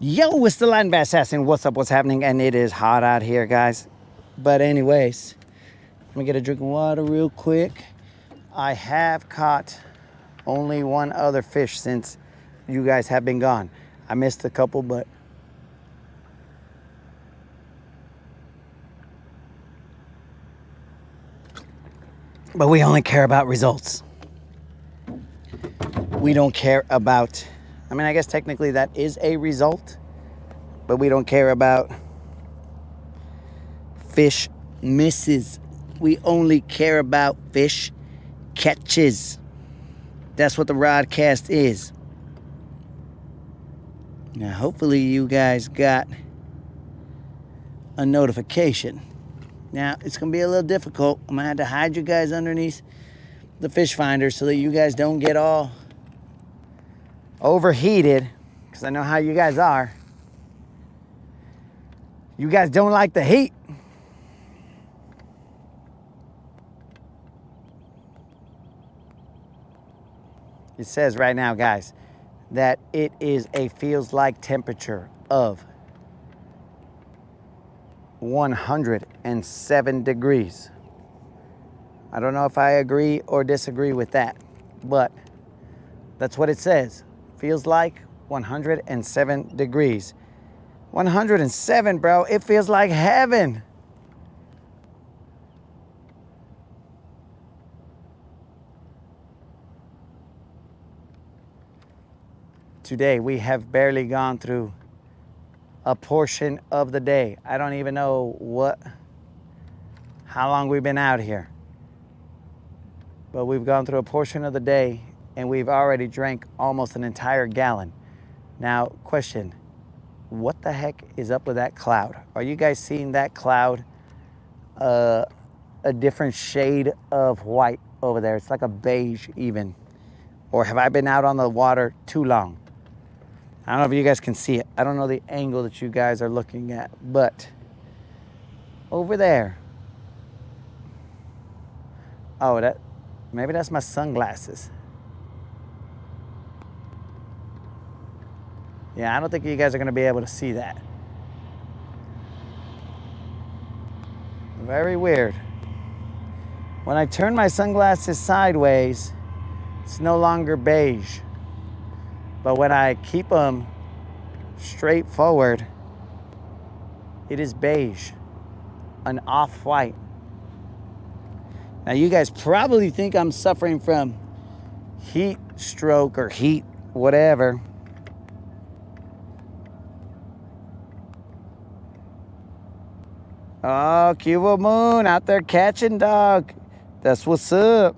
Yo, it's the Land Bass Assassin. What's up? What's happening? And it is hot out here, guys. But anyways, let me get a drink of water real quick. I have caught only one other fish since you guys have been gone. I missed a couple, but we only care about results. We don't care about, I guess technically that is a result, but we don't care about fish misses. We only care about fish catches. That's what the Rodcast is. Now, hopefully you guys got a notification. Now, it's going to be a little difficult. I'm going to have to hide you guys underneath the fish finder so that you guys don't get all overheated, because I know how you guys are. You guys don't like the heat. It says right now, guys, that it is a feels like temperature of 107 degrees. I don't know if I agree or disagree with that, but that's what it says. Feels like 107 degrees. 107, bro. It feels like heaven. Today, we have barely gone through a portion of the day. I don't even know how long we've been out here. But we've gone through a portion of the day and we've already drank almost an entire gallon. Now, question, what the heck is up with that cloud? Are you guys seeing that cloud? A different shade of white over there. It's like a beige even. Or have I been out on the water too long? I don't know if you guys can see it. I don't know the angle that you guys are looking at, but over there. Oh, maybe that's my sunglasses. Yeah, I don't think you guys are going to be able to see that. Very weird. When I turn my sunglasses sideways, it's no longer beige. But when I keep them straight forward, it is beige, an off-white. Now, you guys probably think I'm suffering from heat stroke or heat whatever. Oh, Cuba Moon out there catching, dog. That's what's up.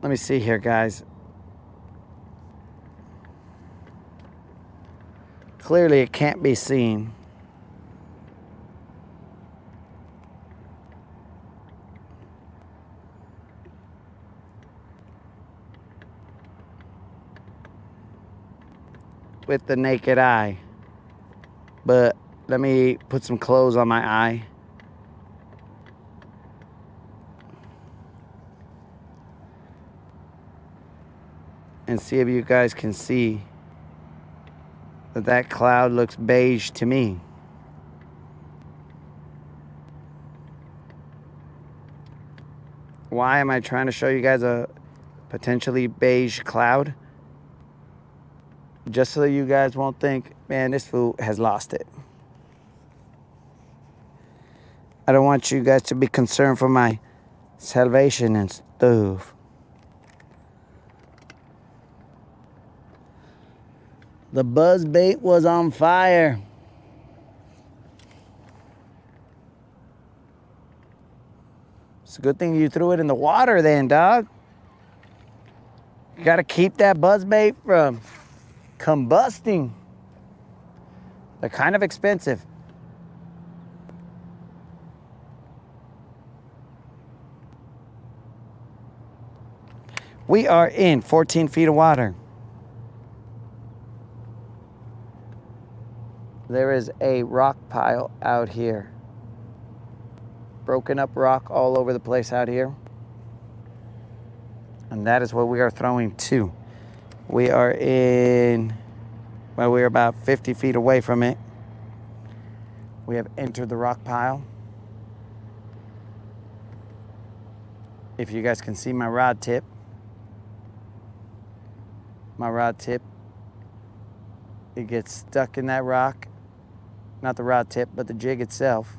Let me see here, guys. Clearly, it can't be seen. With the naked eye. But let me put some clothes on my eye. And see if you guys can see that cloud looks beige to me. Why am I trying to show you guys a potentially beige cloud? Just so that you guys won't think, man, this fool has lost it. I don't want you guys to be concerned for my salvation and stuff. The buzz bait was on fire. It's a good thing you threw it in the water then, dog. You gotta keep that buzz bait from combusting. They're kind of expensive. We are in 14 feet of water. There is a rock pile out here. Broken up rock all over the place out here. And that is what we are throwing to. We are in, well, we're about 50 feet away from it. We have entered the rock pile. If you guys can see my rod tip, it gets stuck in that rock. Not the rod tip, but the jig itself.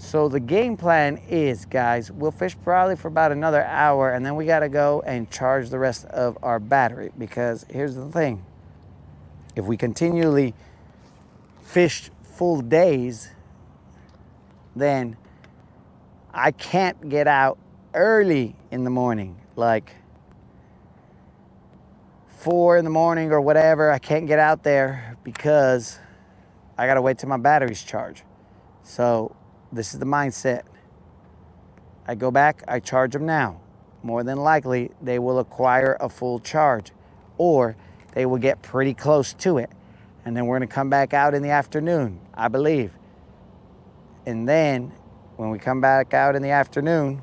So the game plan is, guys, we'll fish probably for about another hour, and then we gotta go and charge the rest of our battery, because here's the thing. If we continually fish full days, then I can't get out early in the morning, like 4 in the morning or whatever. I can't get out there because I gotta wait till my battery's charged. So this is the mindset. I go back, I charge them now. More than likely, they will acquire a full charge, or they will get pretty close to it. And then we're gonna come back out in the afternoon, I believe. And then when we come back out in the afternoon,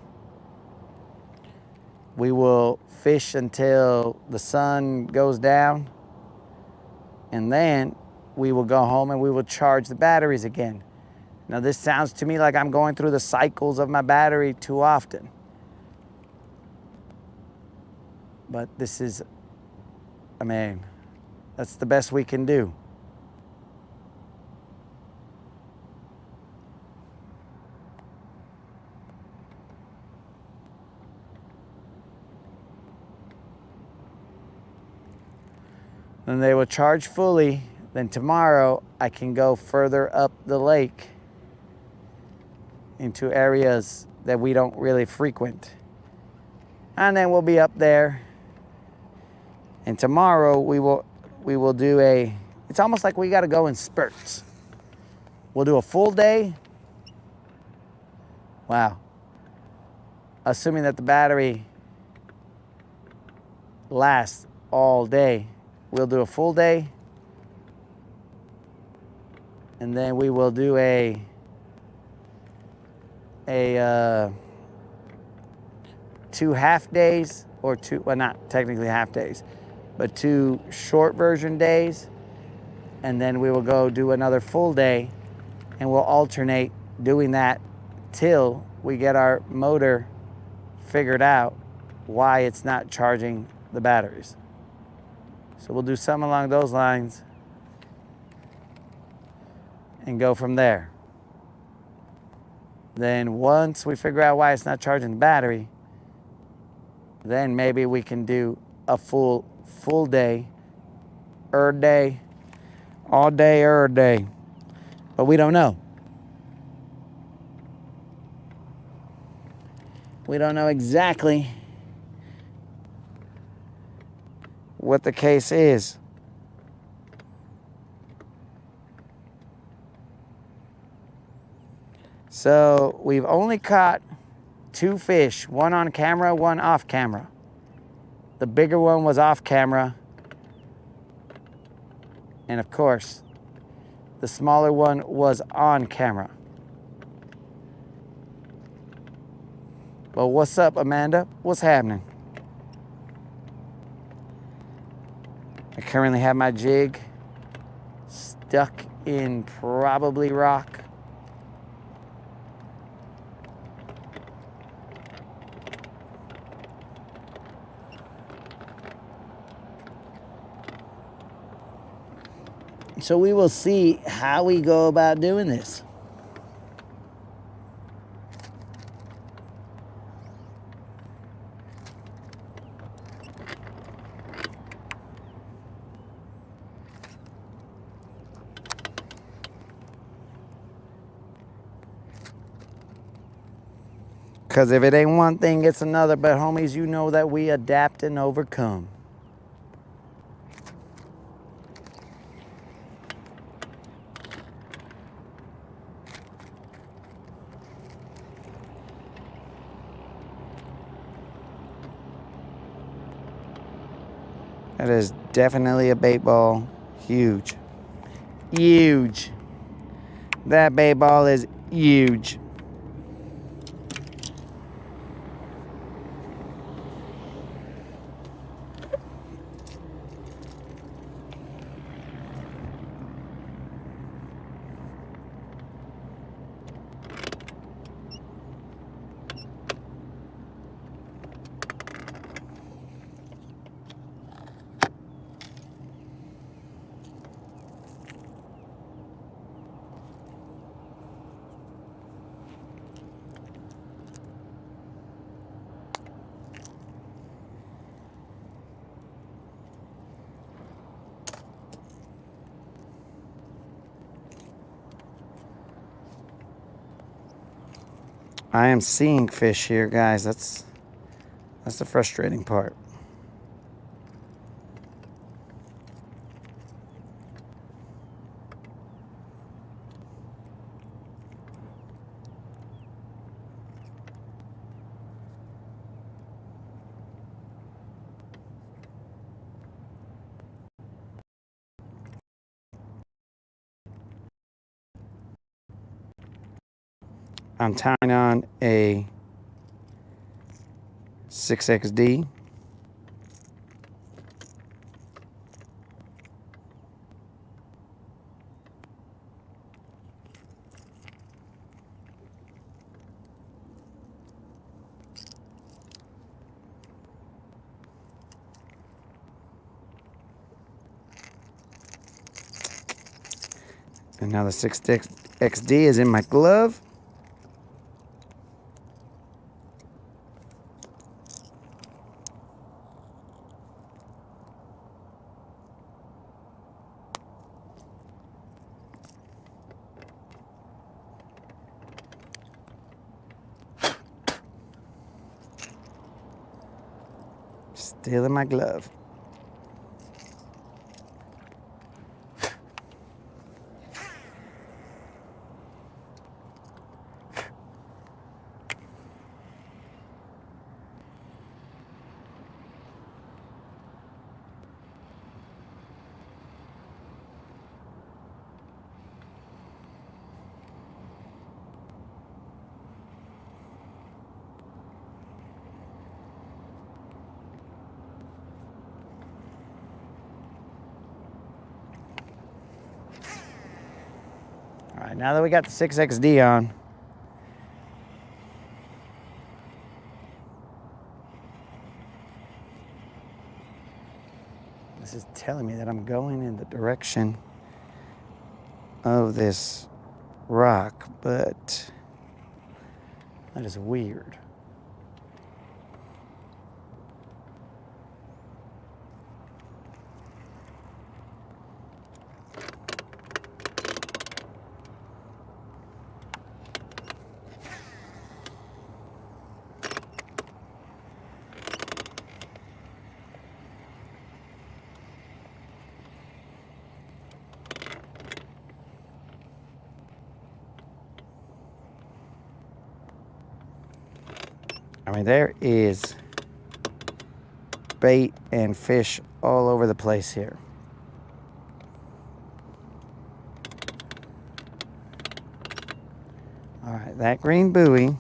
we will fish until the sun goes down. And then we will go home and we will charge the batteries again. Now, this sounds to me like I'm going through the cycles of my battery too often. But this is, I mean, that's the best we can do. And they will charge fully. Then tomorrow I can go further up the lake into areas that we don't really frequent. And then we'll be up there. And tomorrow we will do it's almost like we gotta go in spurts. We'll do a full day. Wow. Assuming that the battery lasts all day, we'll do a full day. And then we will do a 2 half days, or two, well, not technically half days, but 2 short version days. And then we will go do another full day, and we'll alternate doing that till we get our motor figured out why it's not charging the batteries. So we'll do something along those lines and go from there. Then once we figure out why it's not charging the battery, then maybe we can do a full day, all day. But we don't know. We don't know exactly what the case is. So we've only caught 2 fish, one on camera, one off camera. The bigger one was off camera. And of course, the smaller one was on camera. Well, what's up, Amanda? What's happening? I currently have my jig stuck in probably rock. So we will see how we go about doing this. Because if it ain't one thing, it's another. But homies, you know that we adapt and overcome. That is definitely a bait ball. Huge. Huge. That bait ball is huge. I am seeing fish here, guys. That's the frustrating part. I'm tying on a 6XD. And now the 6XD is in my glove. Still in my glove. All right, now that we got the 6XD on, this is telling me that I'm going in the direction of this rock, but that is weird. I mean, there is bait and fish all over the place here. All right, that green buoy .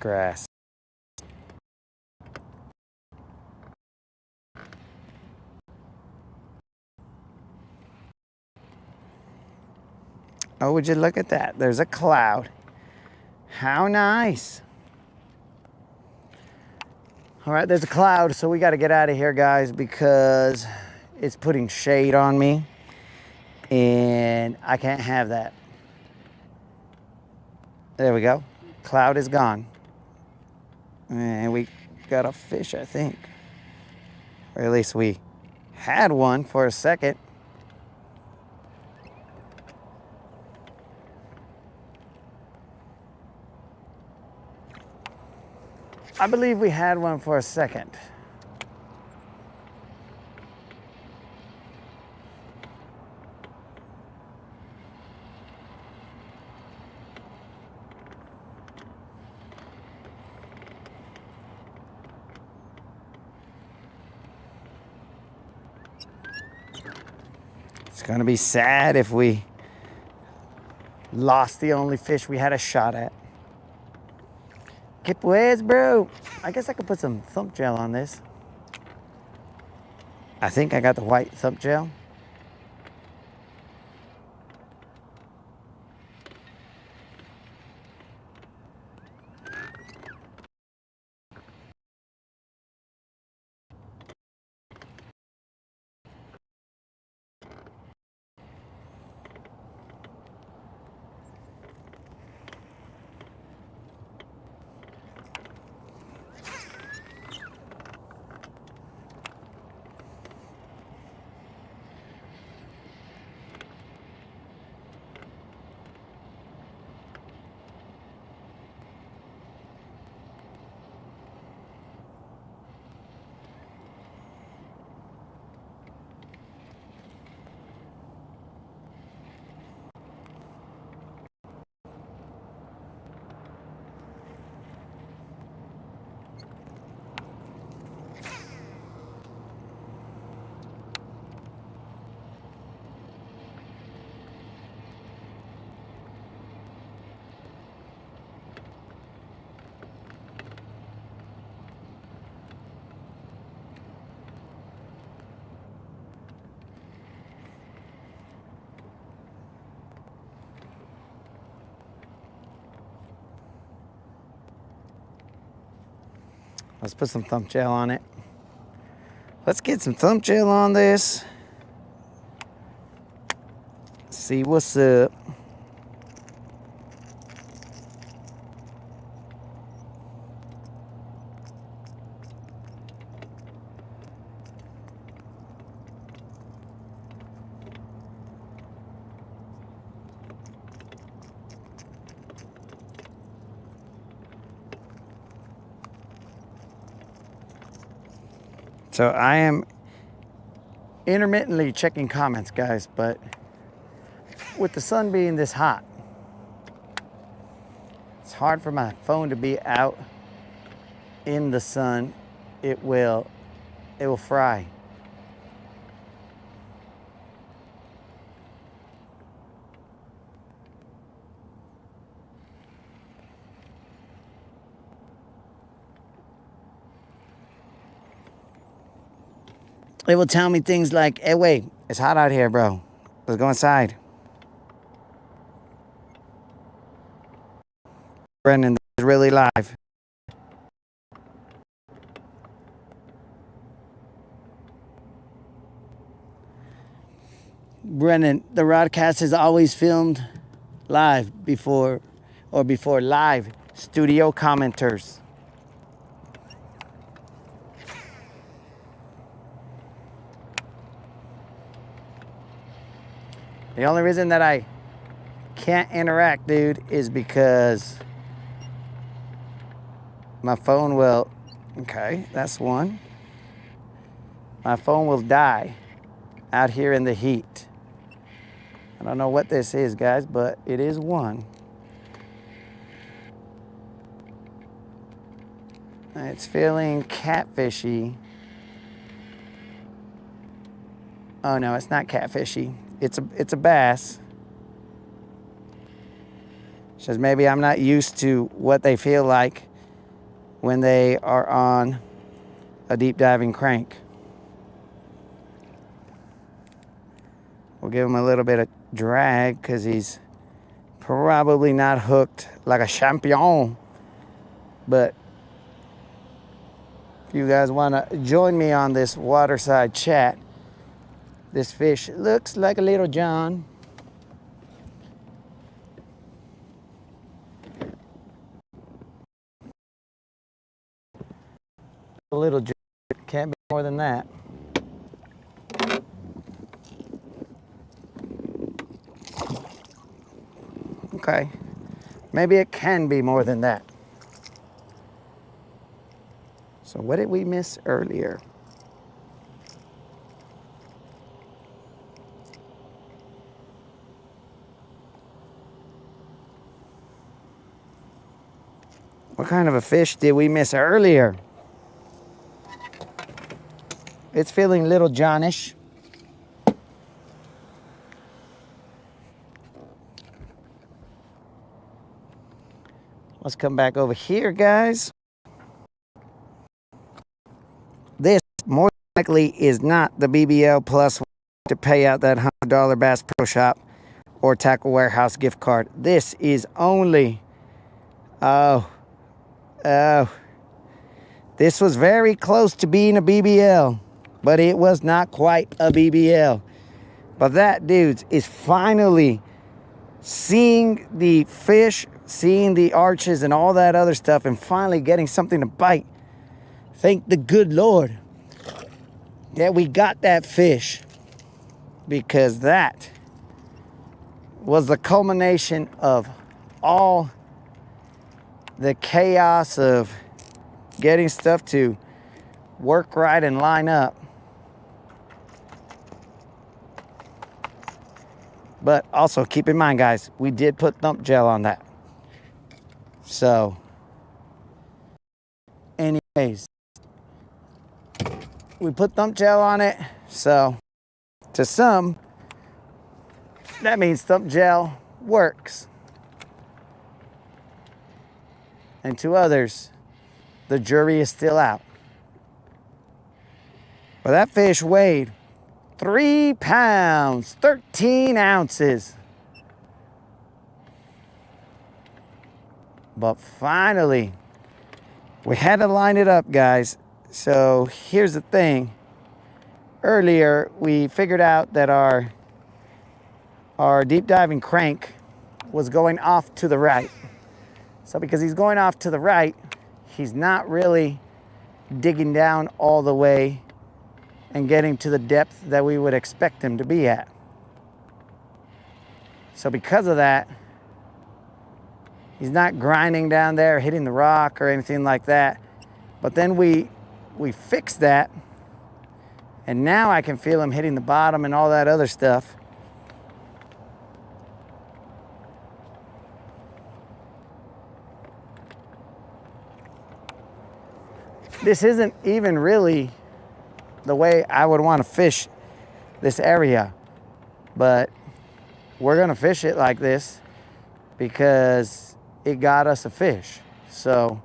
Grass. Oh, would you look at that? There's a cloud. How nice. All right, there's a cloud, so we got to get out of here, guys, because it's putting shade on me, and I can't have that. There we go. Cloud is gone. And we got a fish, I think. Or at least we had one for a second. I believe we had one for a second. It's gonna be sad if we lost the only fish we had a shot at. Que pues, bro? I guess I could put some thump gel on this. I think I got the white thump gel. Let's put some thump gel on it. Let's get some thump gel on this. See what's up. So I am intermittently checking comments, guys, but with the sun being this hot, it's hard for my phone to be out in the sun. It will fry. It will tell me things like, hey, wait, it's hot out here, bro. Let's go inside. Brendan, this is really live. Brendan, the Rodcast is always filmed live before live studio commenters. The only reason that I can't interact, dude, is because my phone will, okay, that's one. My phone will die out here in the heat. I don't know what this is, guys, but it is one. It's feeling catfishy. Oh no, it's not catfishy. It's a bass. Says maybe I'm not used to what they feel like when they are on a deep diving crank. We'll give him a little bit of drag because he's probably not hooked like a champion. But if you guys want to join me on this waterside chat, this fish looks like a little John. A little John, can't be more than that. Okay, maybe it can be more than that. So what did we miss earlier? What kind of a fish did we miss earlier? It's feeling little Johnish. Let's come back over here, guys. This more likely is not the BBL Plus to pay out that $100 Bass Pro Shop or Tackle Warehouse gift card. This is only, this was very close to being a BBL, but it was not quite a BBL. But that, dudes, is finally seeing the fish, seeing the arches and all that other stuff, and finally getting something to bite. Thank the good Lord that we got that fish, because that was the culmination of all the chaos of getting stuff to work right and line up. But also keep in mind, guys, we did put thump gel on that. So, anyways, we put thump gel on it. So, to some, that means thump gel works. And to others, the jury is still out. But that fish weighed 3 pounds, 13 ounces. But finally, we had to line it up, guys. So here's the thing. Earlier, we figured out that our deep diving crank was going off to the right. So because he's going off to the right, he's not really digging down all the way and getting to the depth that we would expect him to be at. So because of that, he's not grinding down there, hitting the rock or anything like that. But then we fixed that, and now I can feel him hitting the bottom and all that other stuff. This isn't even really the way I would want to fish this area, but we're gonna fish it like this because it got us a fish. So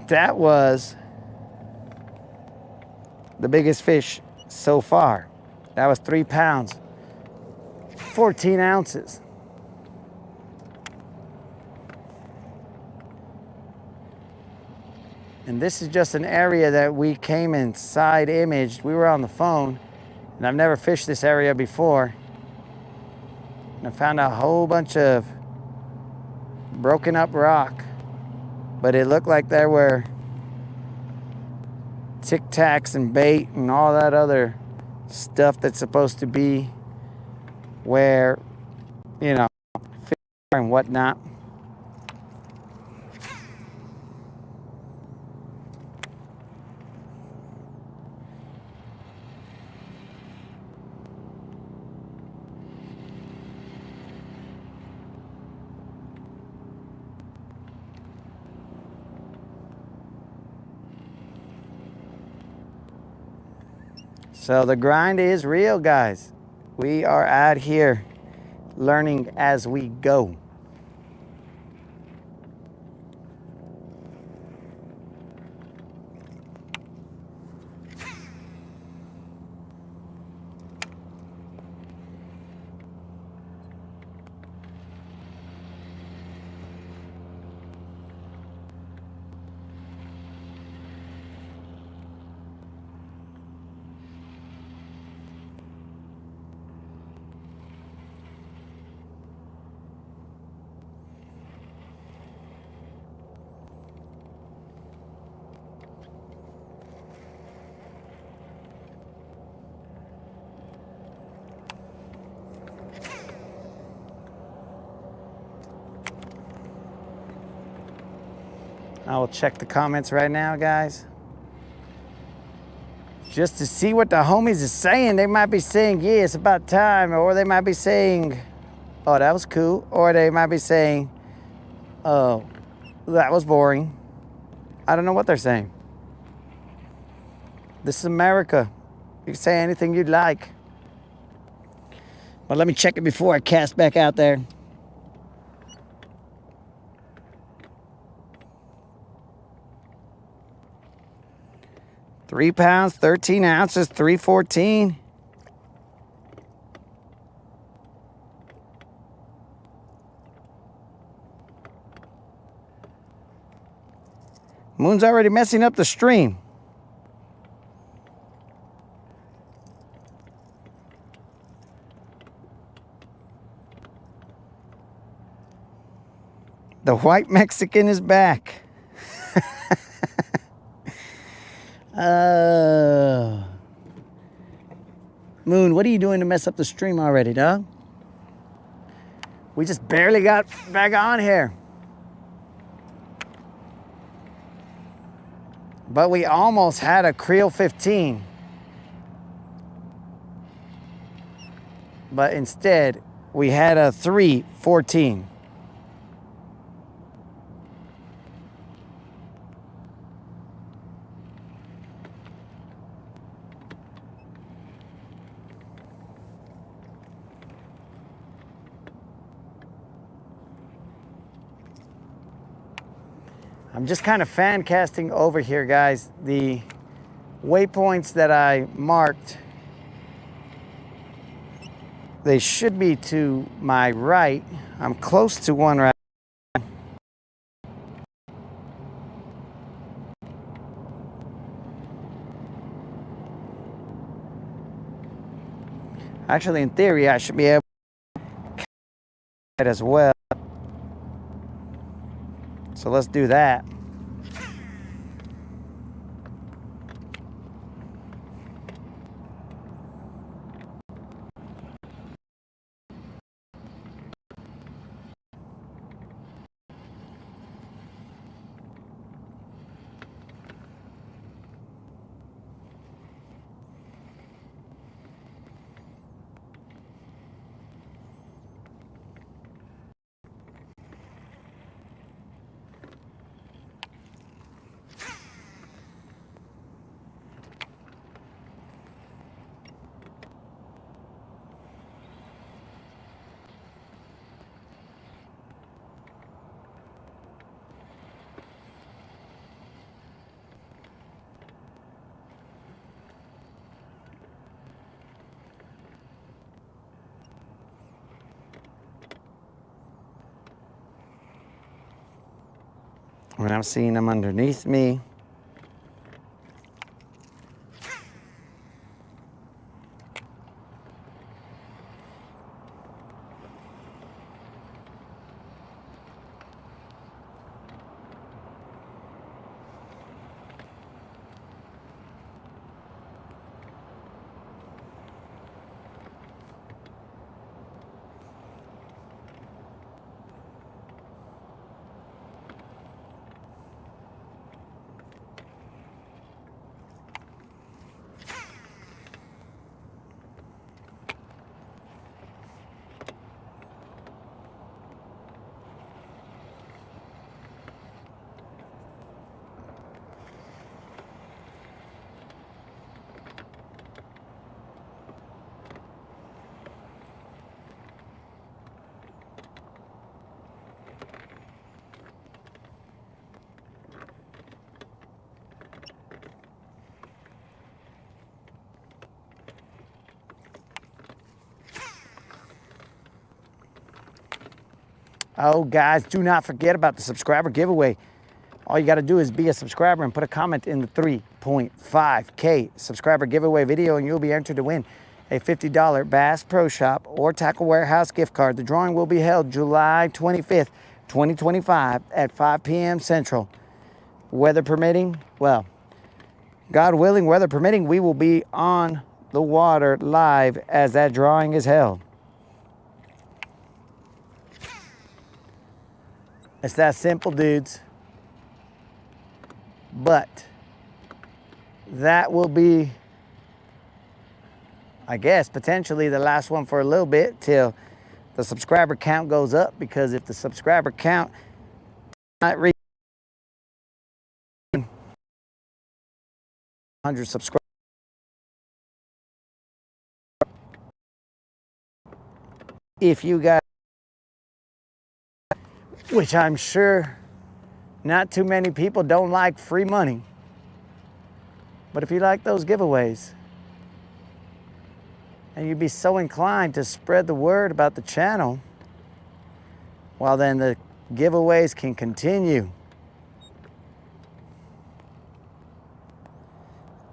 that was the biggest fish so far. That was 3 pounds, 14 ounces. And this is just an area that we came and side imaged. We were on the phone, and I've never fished this area before. And I found a whole bunch of broken up rock, but it looked like there were Tic Tacs and bait and all that other stuff that's supposed to be where, you know, fish and whatnot. So the grind is real, guys. We are out here learning as we go. I will check the comments right now, guys. Just to see what the homies is saying. They might be saying, yeah, it's about time. Or they might be saying, oh, that was cool. Or they might be saying, oh, that was boring. I don't know what they're saying. This is America. You can say anything you'd like. But let me check it before I cast back out there. £3, 13 ounces, 314. Moon's already messing up the stream. The white Mexican is back. Moon, what are you doing to mess up the stream already, dog? We just barely got back on here. But we almost had a Creel 15. But instead, we had a 314. I'm just kind of fan casting over here, guys. The waypoints that I marked, they should be to my right. I'm close to one right now. Actually, in theory, I should be able to it as well. So let's do that. When I'm seeing them underneath me. Oh, guys, do not forget about the subscriber giveaway. All you got to do is be a subscriber and put a comment in the 3.5K subscriber giveaway video, and you'll be entered to win a $50 Bass Pro Shop or Tackle Warehouse gift card. The drawing will be held July 25th, 2025 at 5 p.m. Central. Weather permitting, well, God willing, weather permitting, we will be on the water live as that drawing is held. It's that simple, dudes. But that will be, I guess, potentially the last one for a little bit till the subscriber count goes up, because if the subscriber count not reach 100 subscribers, if you guys, which I'm sure not too many people don't like free money, but if you like those giveaways and you'd be so inclined to spread the word about the channel, well, then the giveaways can continue.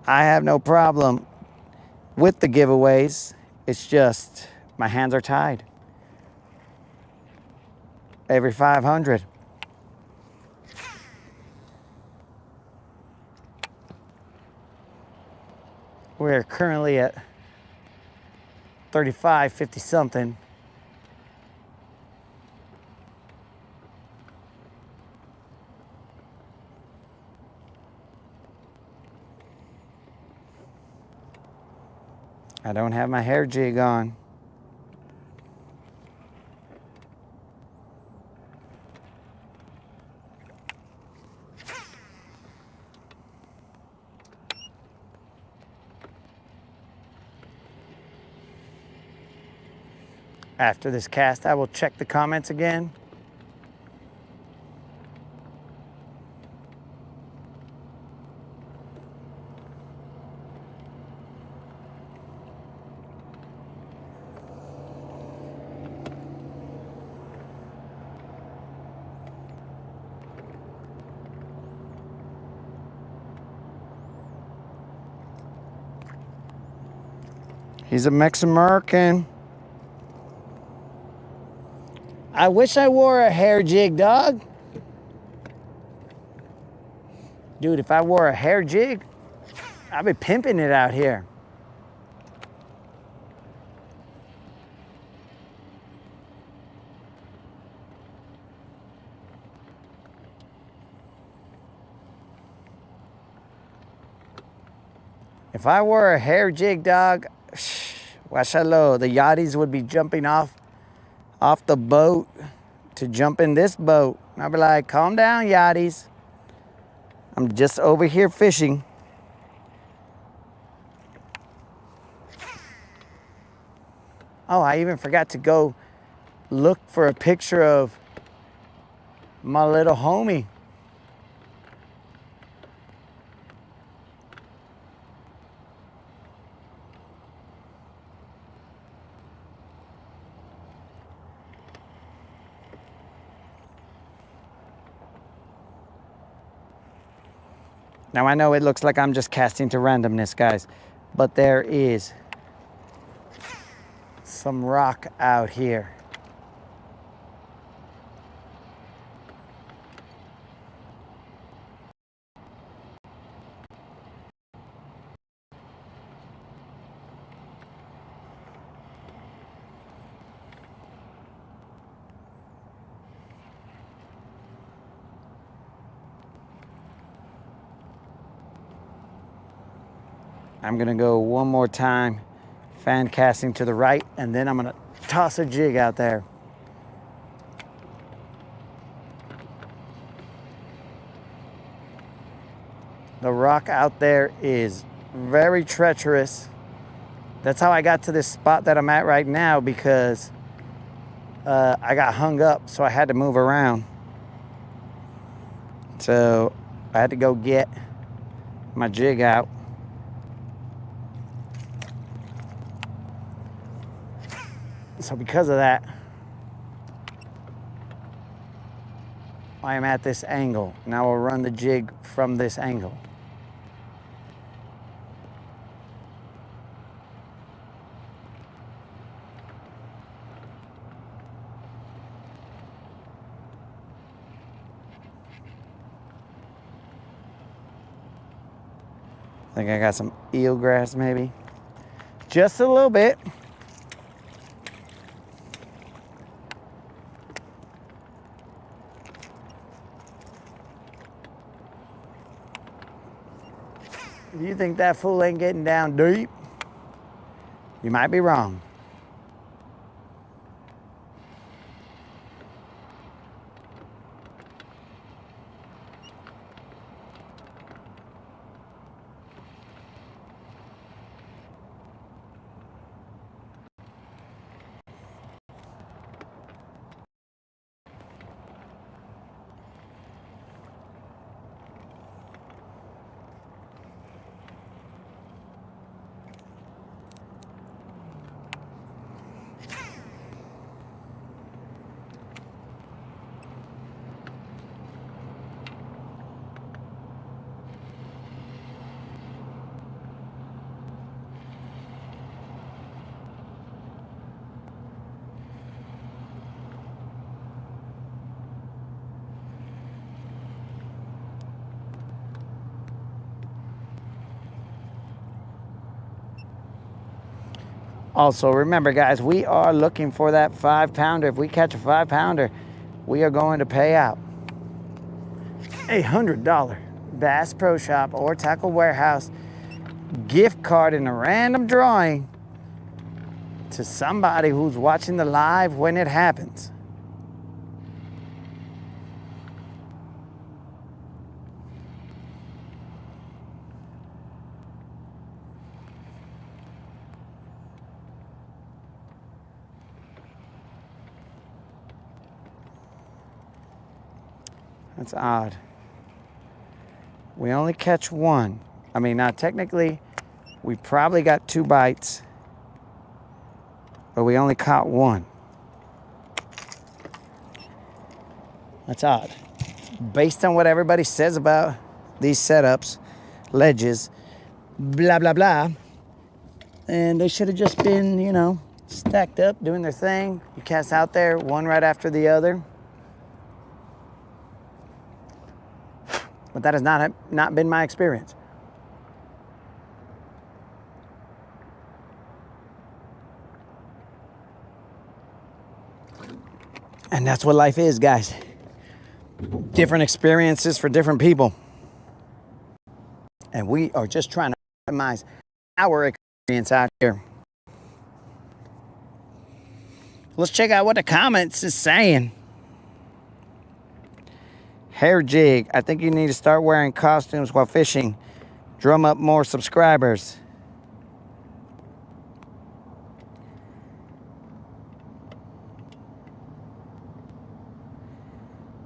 I have no problem with the giveaways. It's just my hands are tied. Every 500. We're currently at 35, 50 something. I don't have my hair jig on. After this cast, I will check the comments again. He's a Mex-American. I wish I wore a hair jig, dog. Dude, if I wore a hair jig, I'd be pimping it out here. If I wore a hair jig, dog, washallo, the yachties would be jumping off the boat to jump in this boat. And I'll be like, calm down, yachties. I'm just over here fishing. Oh, I even forgot to go look for a picture of my little homie. Now, I know it looks like I'm just casting to randomness, guys, but there is some rock out here. I'm gonna go one more time, fan casting to the right, and then I'm gonna toss a jig out there. The rock out there is very treacherous. That's how I got to this spot that I'm at right now, because I got hung up, so I had to move around. So I had to go get my jig out. So because of that, I am at this angle. Now we'll run the jig from this angle. I think I got some eelgrass maybe. Just a little bit. If you think that fool ain't getting down deep, you might be wrong. Also, remember, guys, we are looking for that 5-pounder. If we catch a 5-pounder, we are going to pay out a $100 Bass Pro Shop or Tackle Warehouse gift card in a random drawing to somebody who's watching the live when it happens. That's odd. We only catch one. I mean, now technically, we probably got 2 bites, but we only caught one. That's odd. Based on what everybody says about these setups, ledges, blah, blah, blah, and they should have just been, you know, stacked up, doing their thing. You cast out there, one right after the other. But that has not been my experience. And that's what life is, guys. Different experiences for different people. And we are just trying to optimize our experience out here. Let's check out what the comments is saying. Hair jig. I think you need to start wearing costumes while fishing. Drum up more subscribers.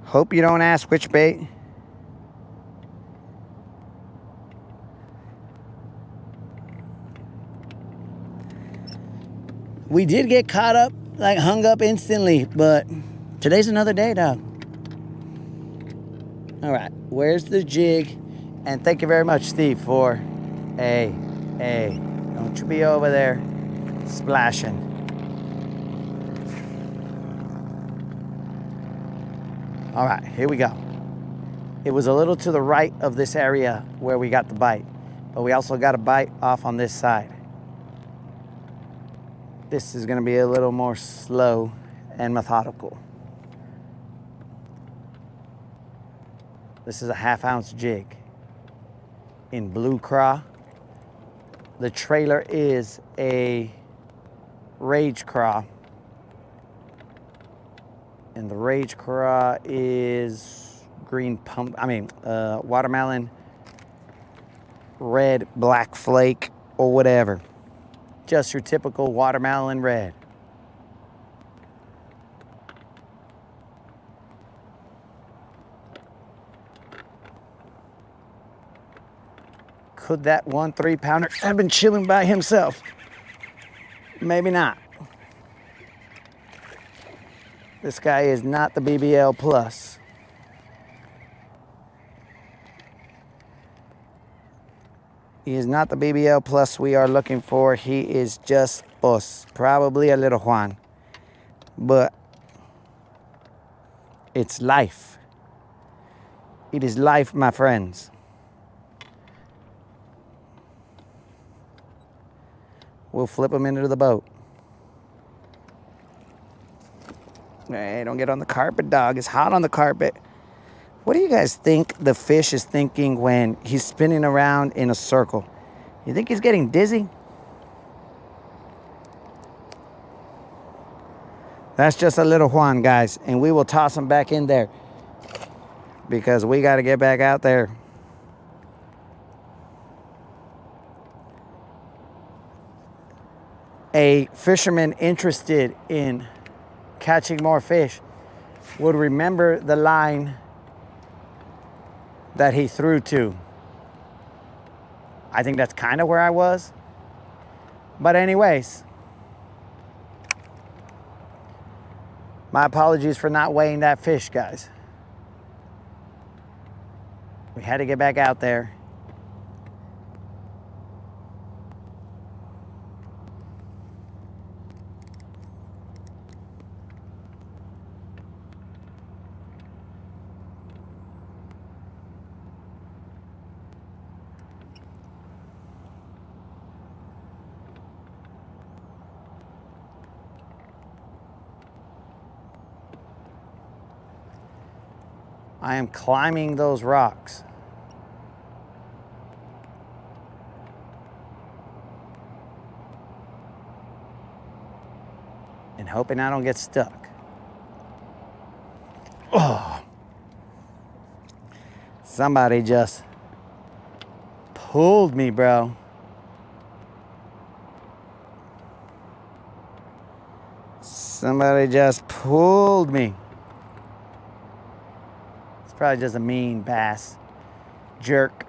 Hope you don't ask which bait. We did get caught up, like hung up instantly, but today's another day, dog. All right, where's the jig? And thank you very much, Steve, for don't you be over there splashing. All right, here we go. It was a little to the right of this area where we got the bite, but we also got a bite off on this side. This is gonna be a little more slow and methodical. This is a 1/2 ounce jig in blue craw. The trailer is a rage craw. And the rage craw is watermelon, red, black flake, or whatever. Just your typical watermelon red. Could that 1 3-pounder have been chilling by himself? Maybe not. This guy is not the BBL plus. He is not the BBL plus we are looking for. He is just Bus, probably a little Juan. But it's life. It is life, my friends. We'll flip him into the boat. Hey, don't get on the carpet, dog. It's hot on the carpet. What do you guys think the fish is thinking when he's spinning around in a circle? You think he's getting dizzy? That's just a little Juan, guys. And we will toss him back in there because we got to get back out there. A fisherman interested in catching more fish would remember the line that he threw to. I think that's kind of where I was. But anyways, my apologies for not weighing that fish, guys. We had to get back out there. I am climbing those rocks. And hoping I don't get stuck. Oh. Somebody just pulled me, bro. Somebody just pulled me. Probably just a mean bass jerk.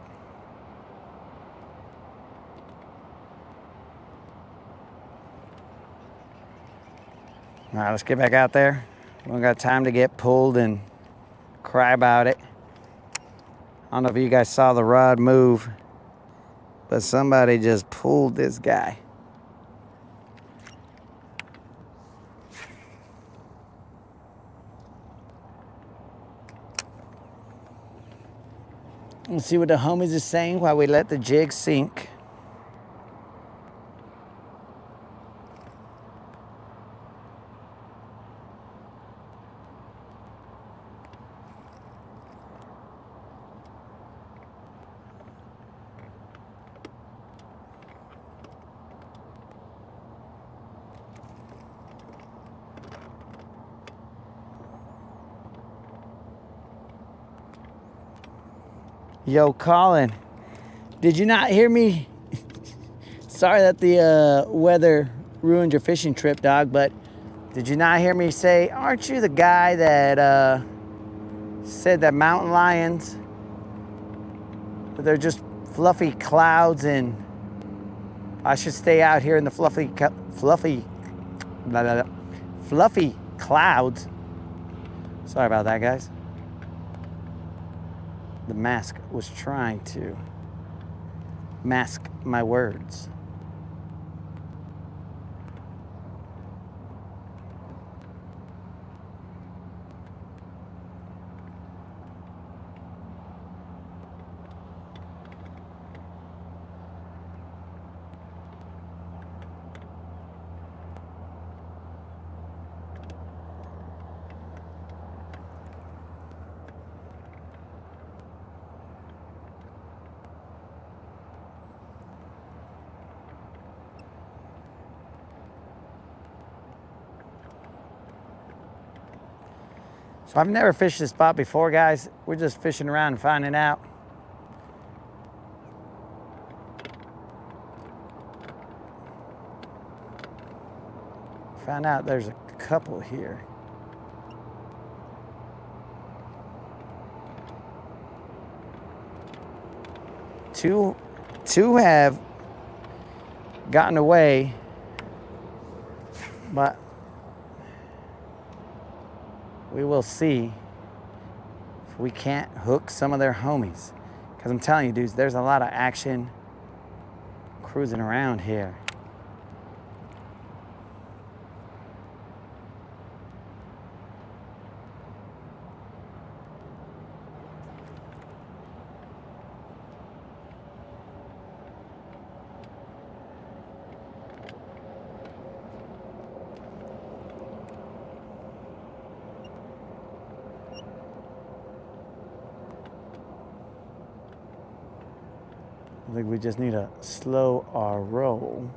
All right, let's get back out there. We don't got time to get pulled and cry about it. I don't know if you guys saw the rod move, but somebody just pulled this guy. Let's see what the homies are saying while we let the jig sink. Yo, Colin, did you not hear me? Sorry that the weather ruined your fishing trip, dog, but did you not hear me say, aren't you the guy that said that mountain lions, they're just fluffy clouds and I should stay out here in the fluffy clouds? Sorry about that, guys. The mask was trying to mask my words. So I've never fished this spot before, guys. We're just fishing around and finding out. Found out there's a couple here. Two have gotten away, but we will see if we can't hook some of their homies. Because I'm telling you, dudes, there's a lot of action cruising around here. I think we just need to slow our roll.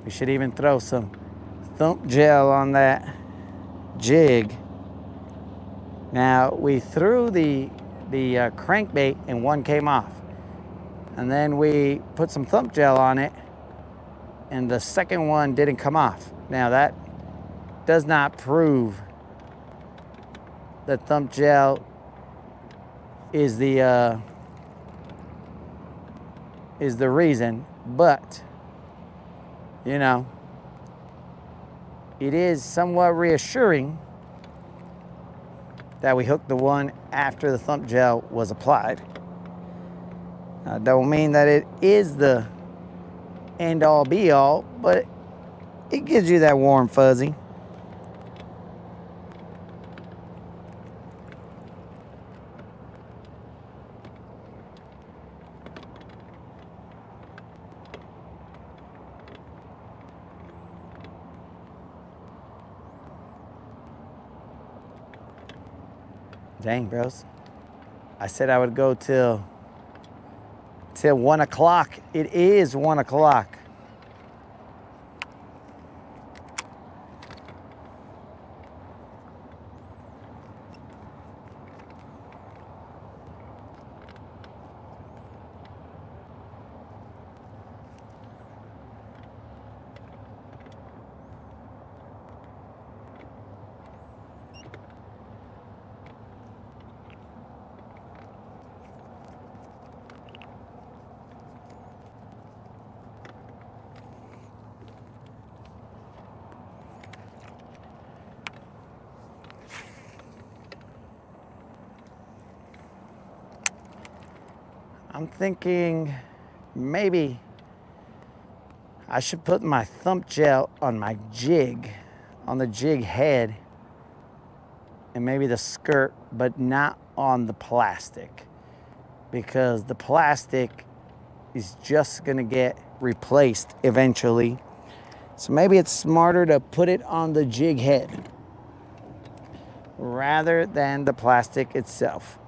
We should even throw some thump gel on that jig. Now, we threw the crankbait and one came off. And then we put some thump gel on it and the second one didn't come off. Now, that does not prove that thump gel is the reason, but you know, it is somewhat reassuring that we hooked the one after the thump gel was applied. Don't mean that it is the end all be all, but it gives you that warm fuzzy. Dang, bros. I said I would go till 1 o'clock. It is 1 o'clock. I'm thinking maybe I should put my thump gel on my jig, on the jig head, and maybe the skirt, but not on the plastic, because the plastic is just gonna get replaced eventually. So maybe it's smarter to put it on the jig head rather than the plastic itself.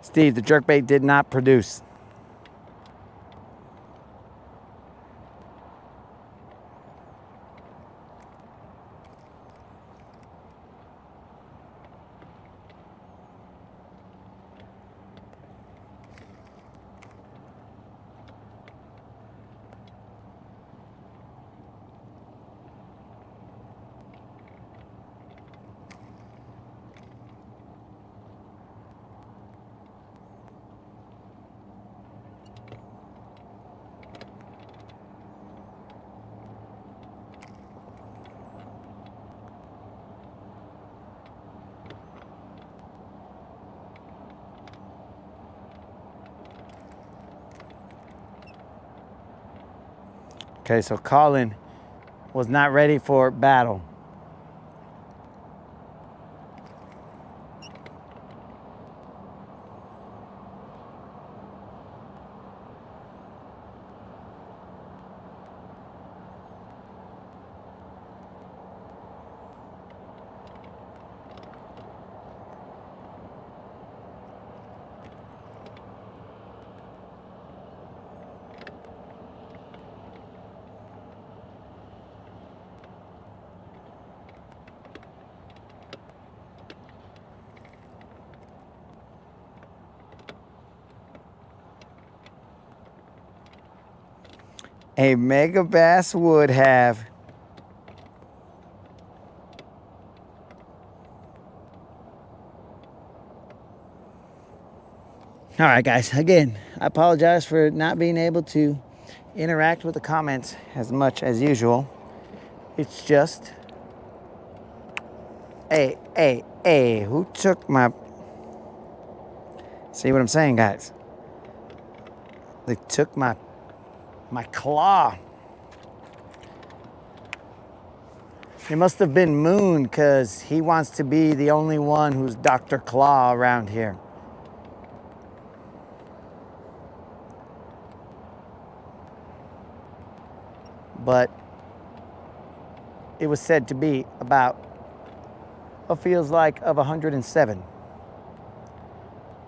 Steve, the jerkbait did not produce. Okay, so Colin was not ready for battle. A mega bass would have. All right, guys. Again, I apologize for not being able to interact with the comments as much as usual. It's just, hey, who took my... See what I'm saying, guys? They took my claw. It must have been Moon, because he wants to be the only one who's Dr. Claw around here. But it was said to be about what feels like of 107.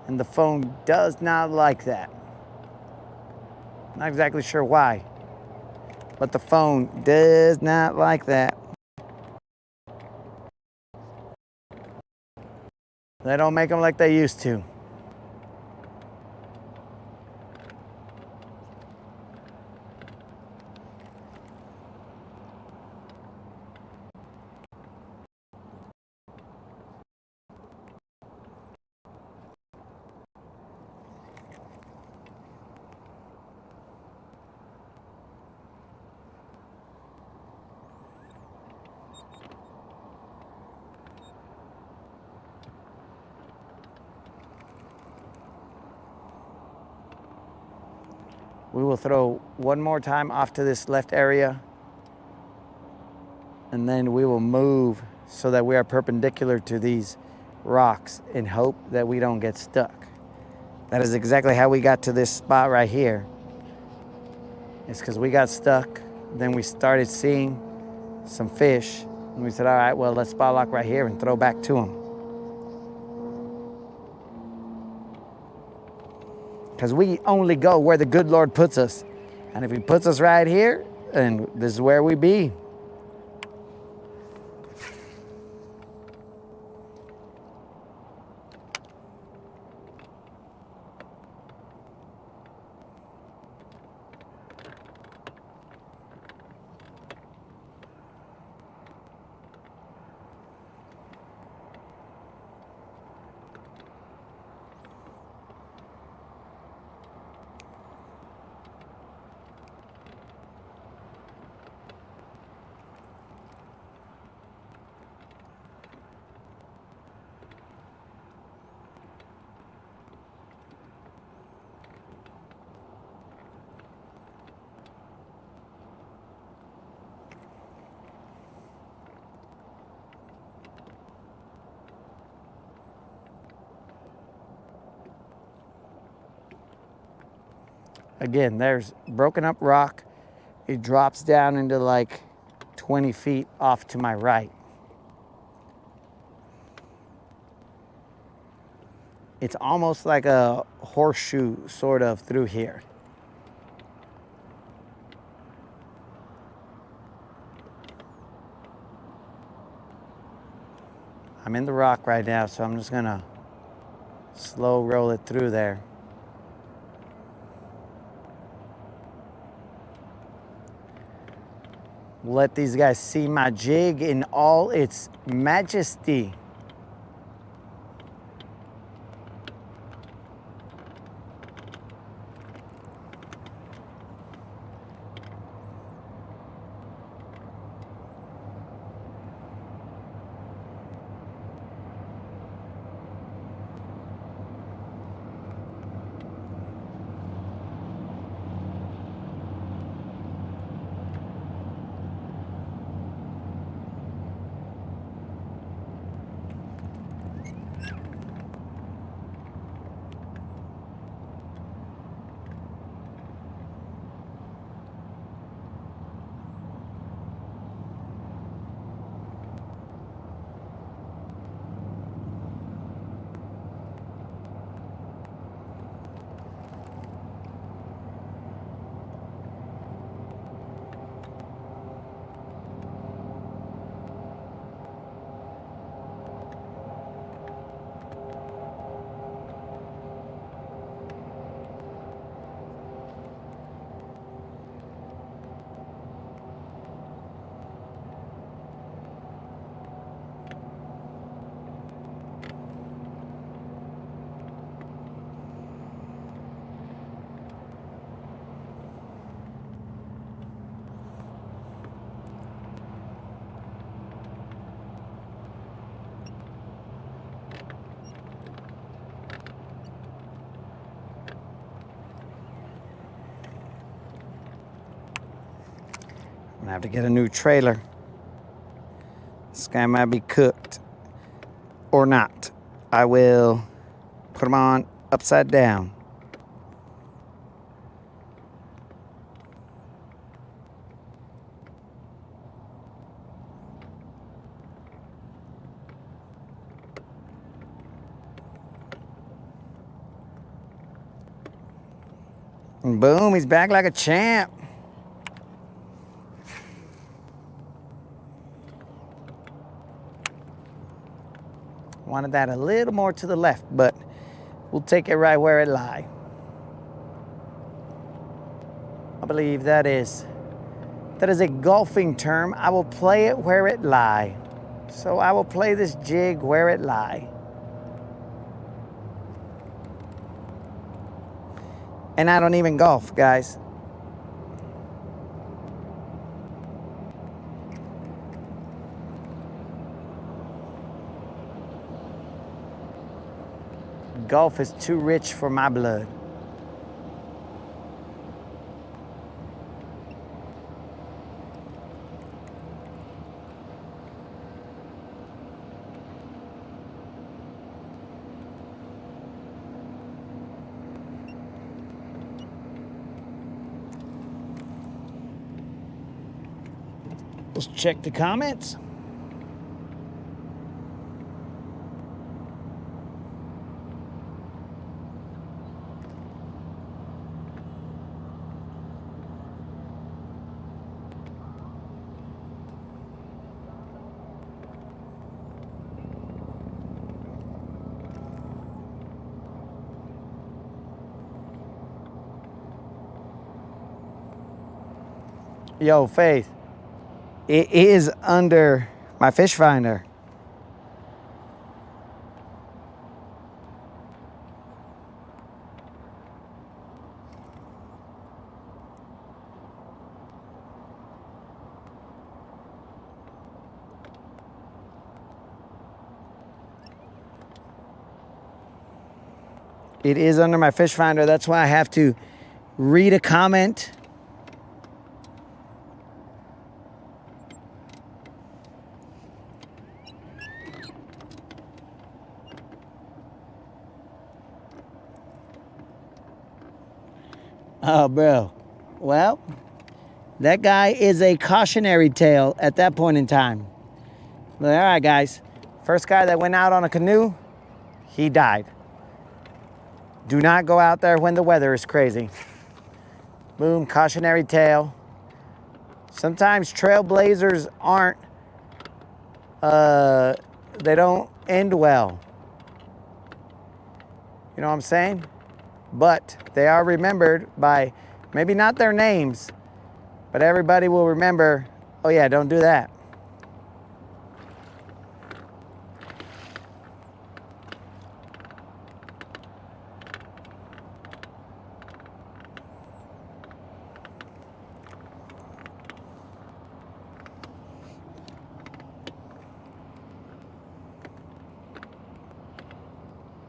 And the phone does not like that. Not exactly sure why, but the phone does not like that. They don't make them like they used to. We will throw one more time off to this left area, and then we will move so that we are perpendicular to these rocks in hope that we don't get stuck. That is exactly how we got to this spot right here. It's because we got stuck, then we started seeing some fish, and we said, all right, well, let's spot lock right here and throw back to them. Because we only go where the good Lord puts us. And if he puts us right here, then this is where we be. Again, there's broken up rock. It drops down into like 20 feet off to my right. It's almost like a horseshoe sort of through here. I'm in the rock right now, so I'm just gonna slow roll it through there. Let these guys see my jig in all its majesty. I have to get a new trailer. This guy might be cooked or not. I will put him on upside down. And boom, he's back like a champ. Wanted that a little more to the left, but we'll take it right where it lies. I believe that is a golfing term. I will play it where it lies. So I will play this jig where it lies. And I don't even golf, guys. Golf is too rich for my blood. Let's check the comments. Yo, Faith, it is under my fish finder. It is under my fish finder. That's why I have to read a comment. Oh, bro. Well, that guy is a cautionary tale at that point in time. But all right, guys. First guy that went out on a canoe, he died. Do not go out there when the weather is crazy. Boom, cautionary tale. Sometimes trailblazers aren't, they don't end well. You know what I'm saying? But they are remembered by maybe not their names, but everybody will remember, oh yeah, don't do that.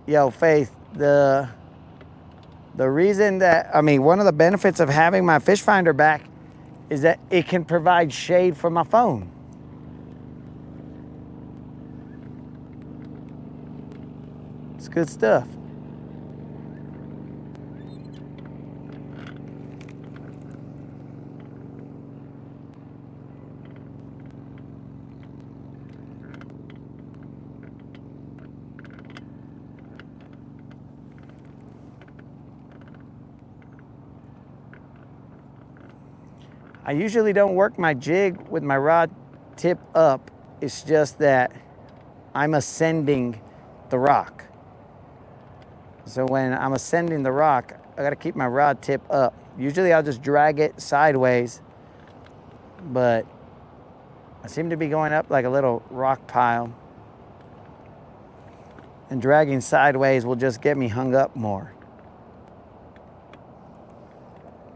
Yo, Faith, the reason that, one of the benefits of having my fish finder back is that it can provide shade for my phone. It's good stuff. I usually don't work my jig with my rod tip up. It's just that I'm ascending the rock. So when I'm ascending the rock, I gotta keep my rod tip up. Usually I'll just drag it sideways, but I seem to be going up like a little rock pile. And dragging sideways will just get me hung up more.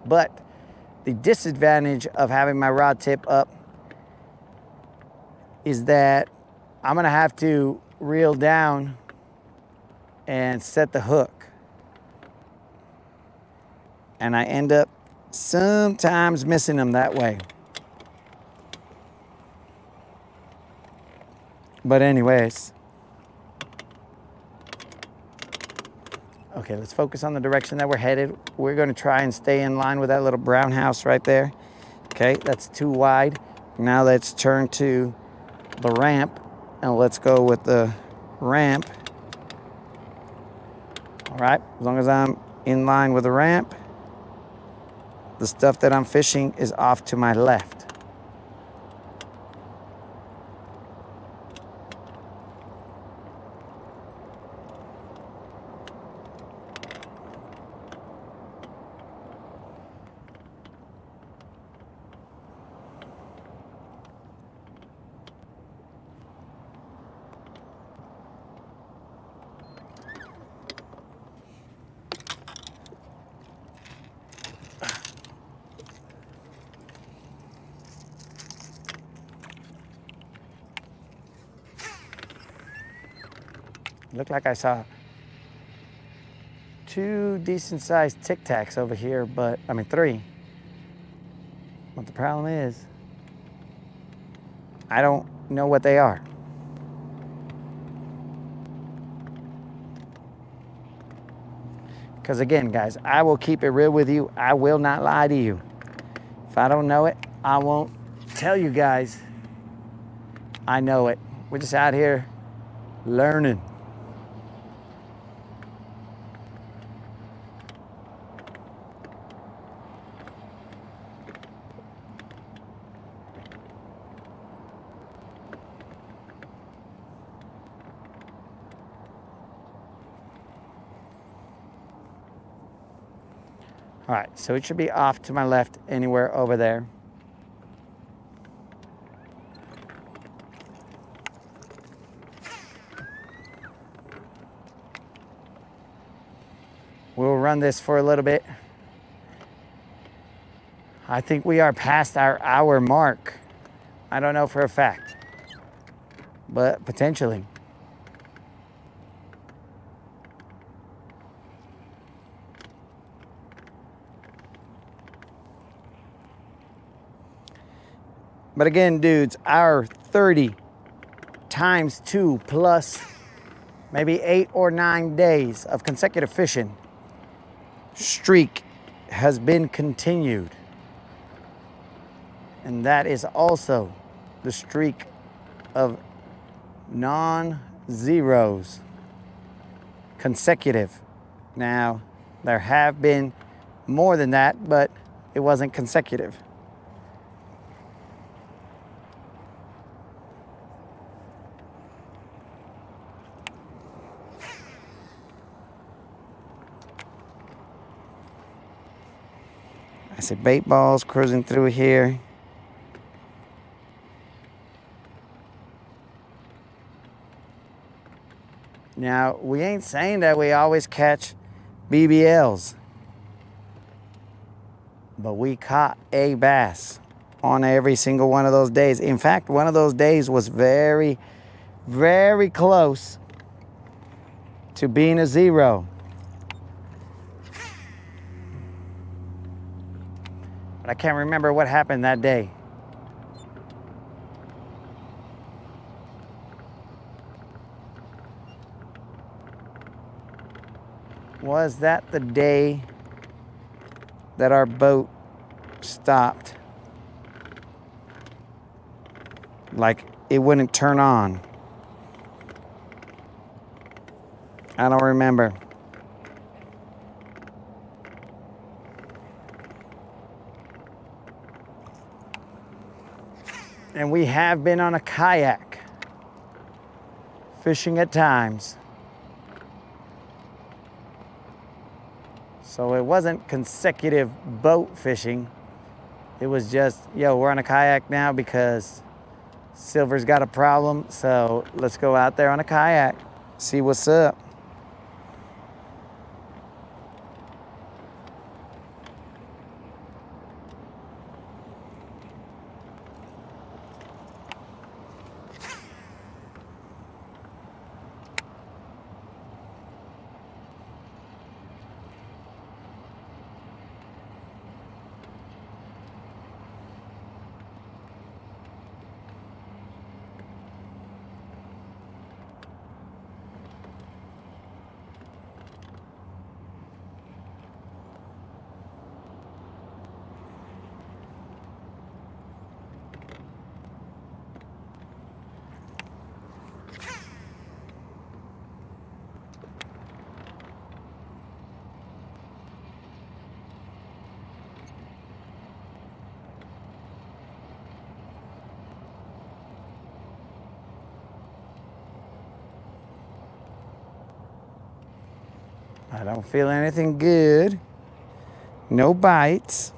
But the disadvantage of having my rod tip up is that I'm gonna have to reel down and set the hook. And I end up sometimes missing them that way. But anyways, okay, let's focus on the direction that we're headed. We're going to try and stay in line with that little brown house right there. Okay, that's too wide. Now let's turn to the ramp, and let's go with the ramp. All right, as long as I'm in line with the ramp, the stuff that I'm fishing is off to my left. Looked like I saw 2 decent-sized Tic Tacs over here, but I mean 3. But the problem is, I don't know what they are. Because again, guys, I will keep it real with you. I will not lie to you. If I don't know it, I won't tell you guys I know it. We're just out here learning. All right, so it should be off to my left anywhere over there. We'll run this for a little bit. I think we are past our hour mark. I don't know for a fact, but potentially. But again, dudes, our 30 times 2 plus maybe 8 or 9 days of consecutive fishing streak has been continued. And that is also the streak of non-zeros consecutive. Now, there have been more than that, but it wasn't consecutive. I see bait balls cruising through here. Now, we ain't saying that we always catch BBLs, but we caught a bass on every single one of those days. In fact, one of those days was very, very close to being a 0. But I can't remember what happened that day. Was that the day that our boat stopped? Like it wouldn't turn on. I don't remember. And we have been on a kayak fishing at times. So it wasn't consecutive boat fishing. It was just, yo, we're on a kayak now because Silver's got a problem. So let's go out there on a kayak, see what's up. I don't feel anything good. No bites.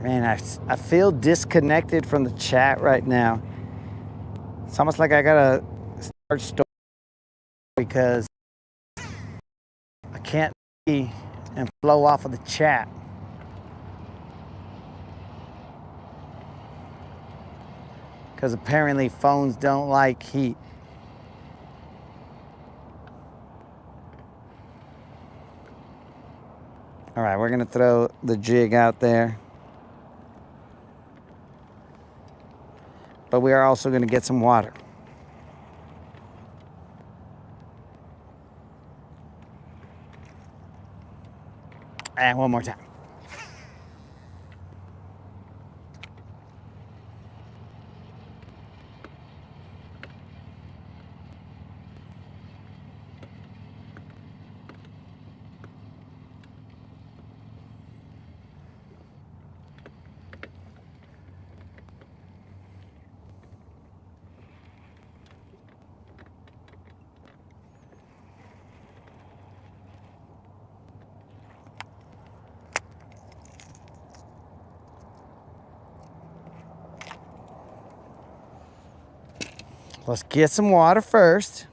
Man, I feel disconnected from the chat right now. It's almost like I gotta start story because I can't see and flow off of the chat. Because apparently phones don't like heat. All right, we're gonna throw the jig out there. But we are also gonna get some water. And one more time. Let's get some water first.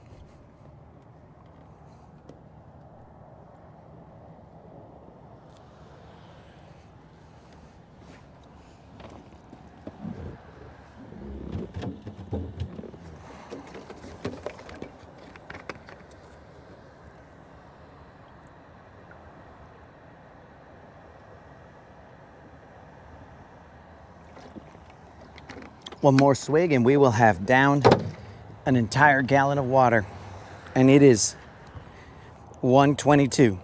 One more swig and we will have downed an entire gallon of water. And it is 1:22.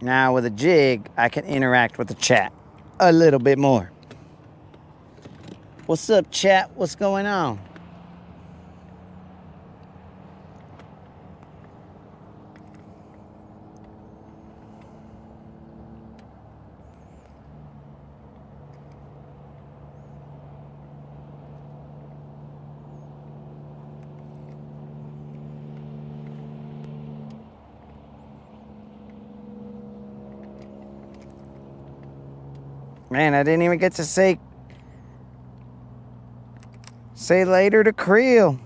Now with a jig, I can interact with the chat a little bit more. What's up, chat? What's going on? Man, I didn't even get to say later to Creel.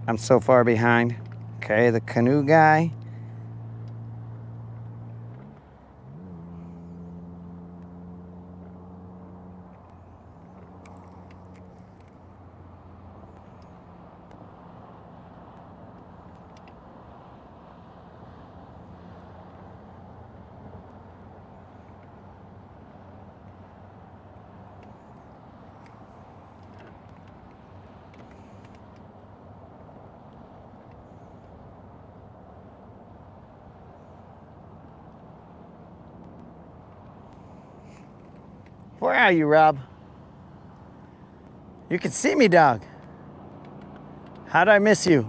I'm so far behind. Okay, the canoe guy. Where are you, Rob? You can see me, dog. How'd I miss you?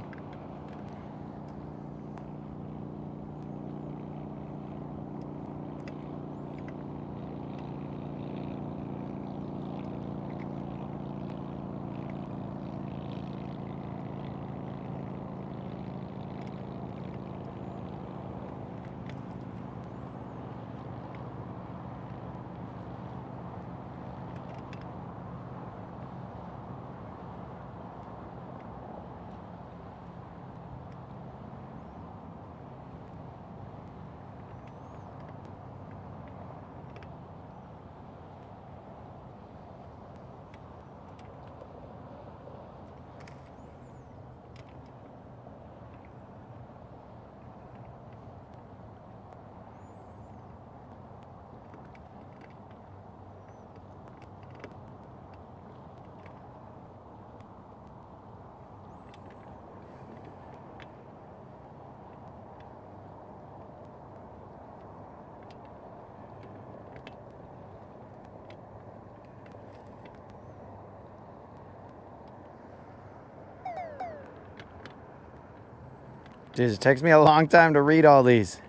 Jeez, it takes me a long time to read all these.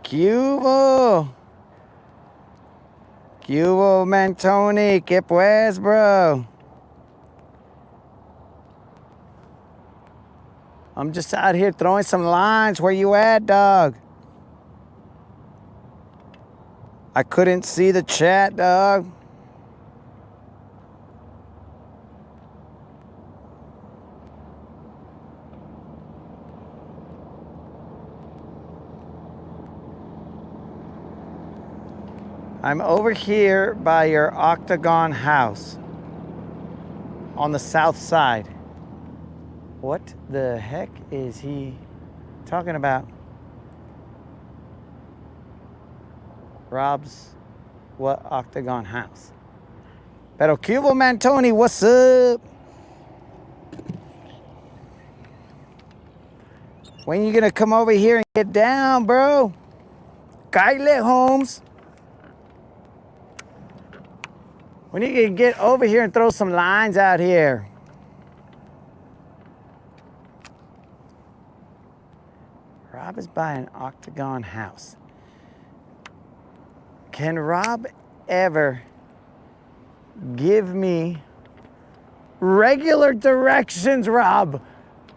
Cubo Mantoni, ¿qué pues, bro? I'm just out here throwing some lines. Where you at, dog? I couldn't see the chat, dog. I'm over here by your octagon house on the south side. What the heck is he talking about? Rob's what octagon house? Pero Cubo Mantoni, what's up? When you gonna come over here and get down, bro? Kyle Holmes. When you gonna get over here and throw some lines out here? Rob is buying an octagon house. Can Rob ever give me regular directions, Rob?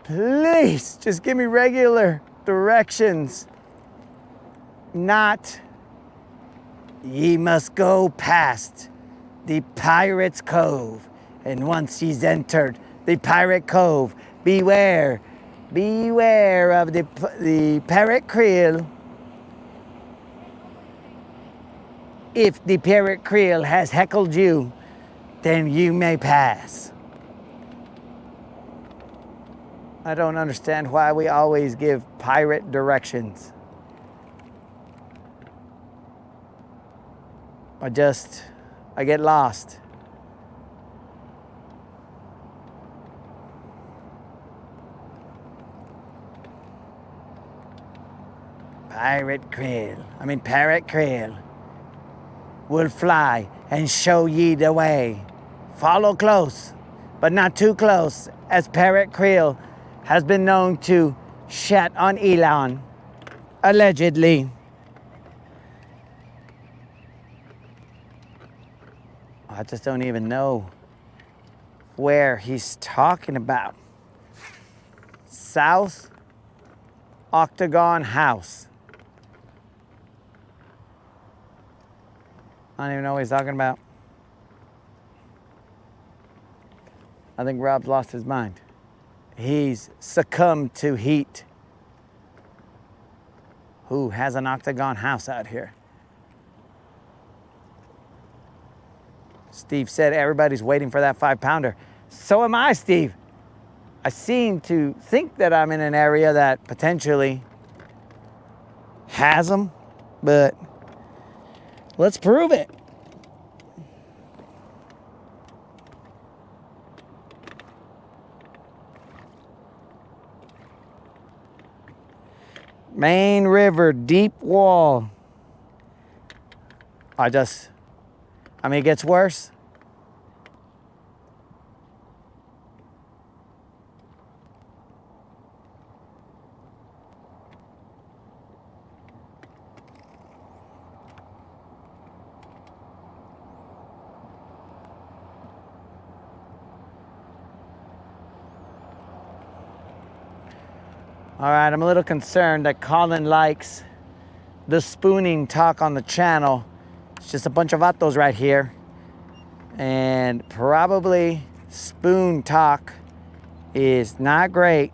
Please, just give me regular directions. Not, ye must go past the Pirate's Cove. And once he's entered the Pirate Cove, beware of the Parrot Creel. If the Parrot Creel has heckled you, then you may pass. I don't understand why we always give pirate directions. I get lost. Parrot Creel will fly and show ye the way. Follow close, but not too close, as Parrot Creel has been known to shat on Elon, allegedly. I just don't even know where he's talking about. South Octagon House. I don't even know what he's talking about. I think Rob's lost his mind. He's succumbed to heat. Who has an octagon house out here? Steve said everybody's waiting for that 5-pounder. So am I, Steve. I seem to think that I'm in an area that potentially has them, but let's prove it. Main River, deep wall. I mean, it gets worse. All right, I'm a little concerned that Colin likes the spooning talk on the channel. It's just a bunch of vatos right here. And probably spoon talk is not great.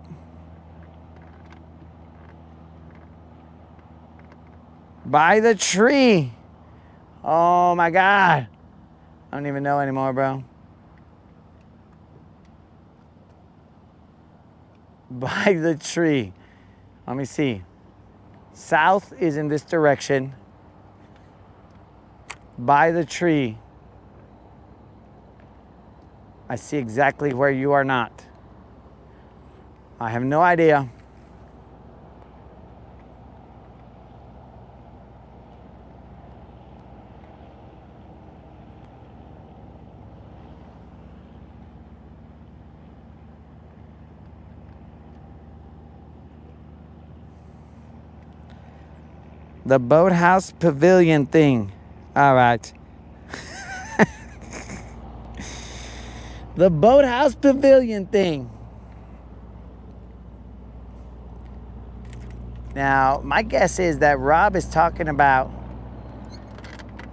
By the tree. Oh my God. I don't even know anymore, bro. By the tree. Let me see. South is in this direction. By the tree. I see exactly where you are not. I have no idea. The boathouse pavilion thing. All right. The boathouse pavilion thing. Now, my guess is that Rob is talking about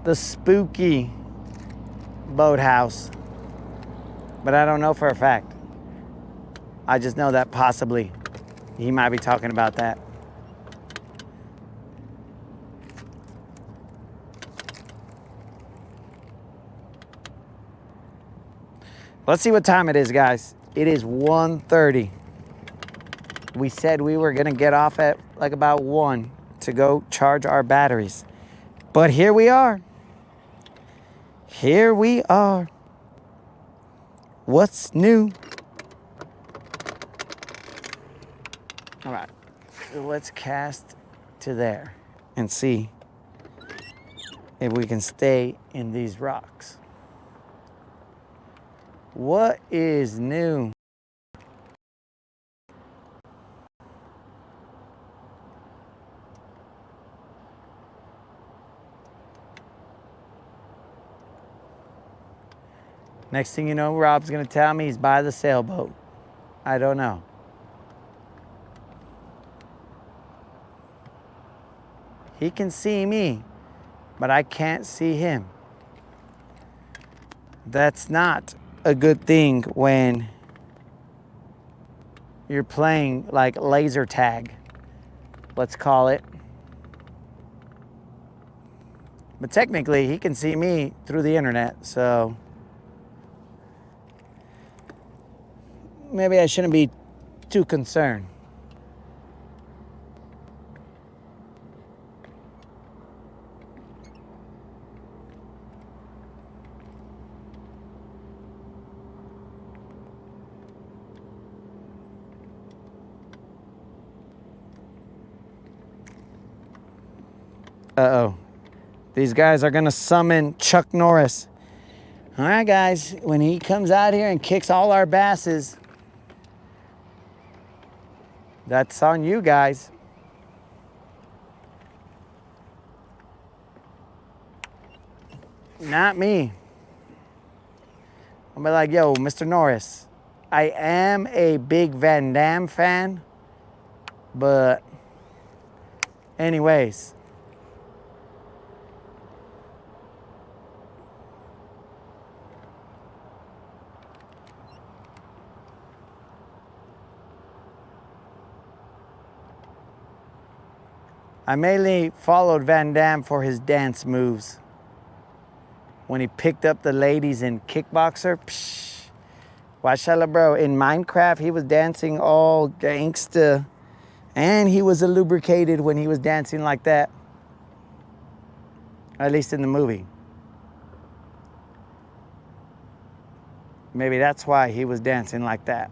the spooky boathouse, but I don't know for a fact. I just know that possibly he might be talking about that. Let's see what time it is, guys. It is 1:30. We said we were gonna get off at like about 1 to go charge our batteries. But here we are. Here we are. What's new? All right, so let's cast to there and see if we can stay in these rocks. What is new? Next thing you know, Rob's gonna tell me he's by the sailboat. I don't know. He can see me, but I can't see him. That's not a good thing when you're playing like laser tag, let's call it. But technically, he can see me through the internet, so maybe I shouldn't be too concerned. Uh-oh. These guys are gonna summon Chuck Norris. All right, guys, when he comes out here and kicks all our basses, that's on you guys. Not me. I'll be like, yo, Mr. Norris, I am a big Van Damme fan, but anyways. I mainly followed Van Damme for his dance moves. When he picked up the ladies in Kickboxer, psh, washala bro. In Minecraft, he was dancing all gangsta, and he was lubricated when he was dancing like that. At least in the movie. Maybe that's why he was dancing like that.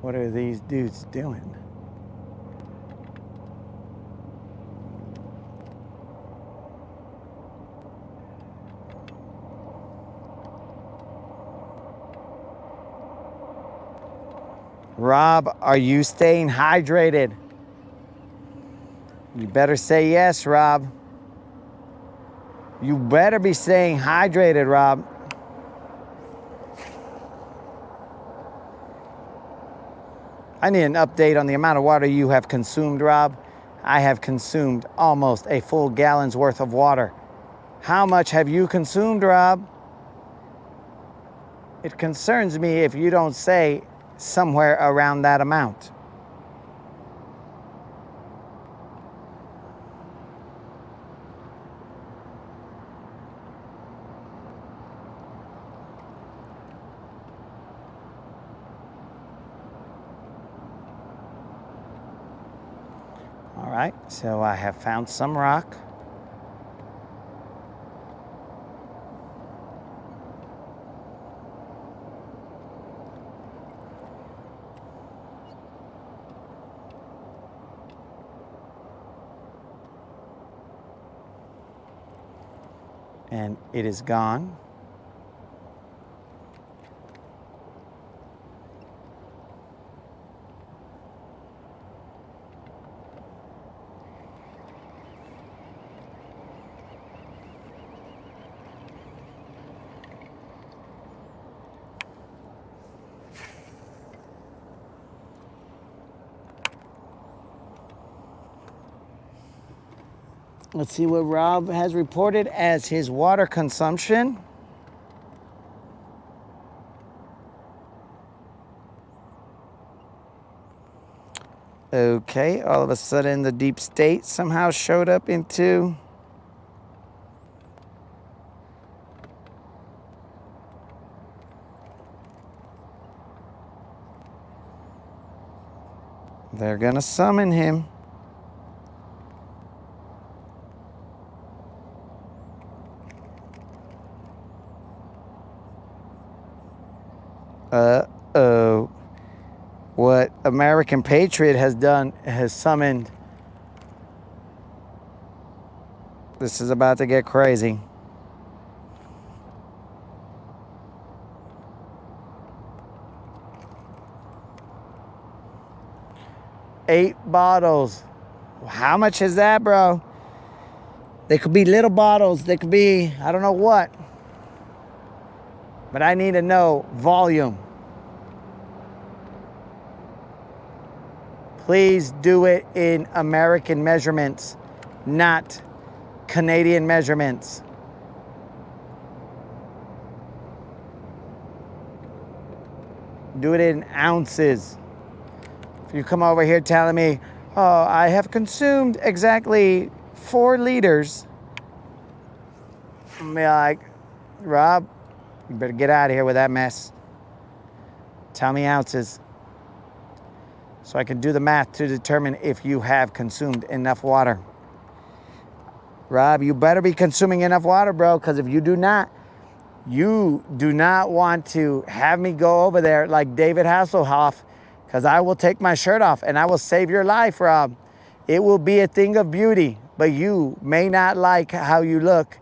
What are these dudes doing? Rob, are you staying hydrated? You better say yes, Rob. You better be staying hydrated, Rob. I need an update on the amount of water you have consumed, Rob. I have consumed almost a full gallon's worth of water. How much have you consumed, Rob? It concerns me if you don't say somewhere around that amount. right, so I have found some rock. And it is gone. Let's see what Rob has reported as his water consumption. Okay, all of a sudden the deep state somehow showed up into they're gonna summon him. Uh-oh. What American Patriot has done has summoned. This is about to get crazy. Eight bottles. How much is that, bro? They could be little bottles. They could be, I don't know what. But I need to know volume. Please do it in American measurements, not Canadian measurements. Do it in ounces. If you come over here telling me, oh, I have consumed exactly 4 liters, I'm like, Rob, you better get out of here with that mess. Tell me ounces so I can do the math to determine if you have consumed enough water. Rob, you better be consuming enough water, bro, because if you do not want to have me go over there like David Hasselhoff, because I will take my shirt off and I will save your life, Rob. It will be a thing of beauty, but you may not like how you look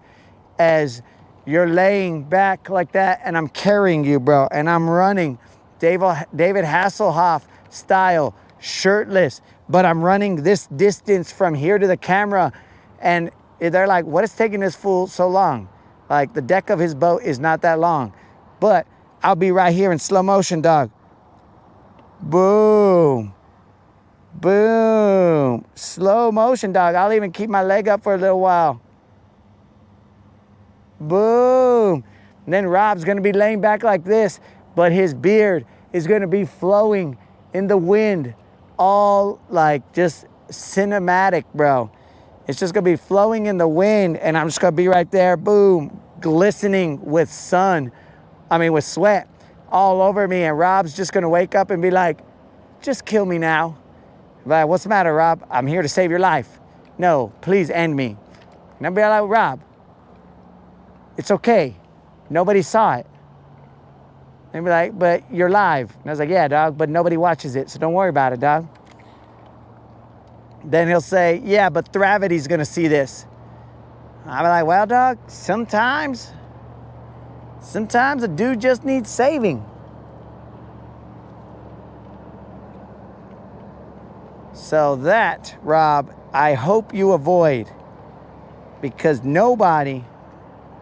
as you're laying back like that and I'm carrying you, bro, and I'm running David Hasselhoff style, shirtless, but I'm running this distance from here to the camera, and they're like, what is taking this fool so long? Like, the deck of his boat is not that long, but I'll be right here in slow motion, dog. Boom. Boom. Slow motion, dog. I'll even keep my leg up for a little while. Boom. And then Rob's going to be laying back like this, but his beard is going to be flowing in the wind, all like just cinematic, bro. It's just going to be flowing in the wind, and I'm just going to be right there, boom, glistening with with sweat all over me, and Rob's just going to wake up and be like, just kill me now. Like, what's the matter, Rob? I'm here to save your life. No, please end me. And I'll be like, Rob, it's okay. Nobody saw it. And be like, but you're live. And I was like, yeah, dog, but nobody watches it, so don't worry about it, dog. Then he'll say, yeah, but Thravity's gonna see this. I'll be like, well, dog, sometimes a dude just needs saving. So that, Rob, I hope you avoid, because nobody,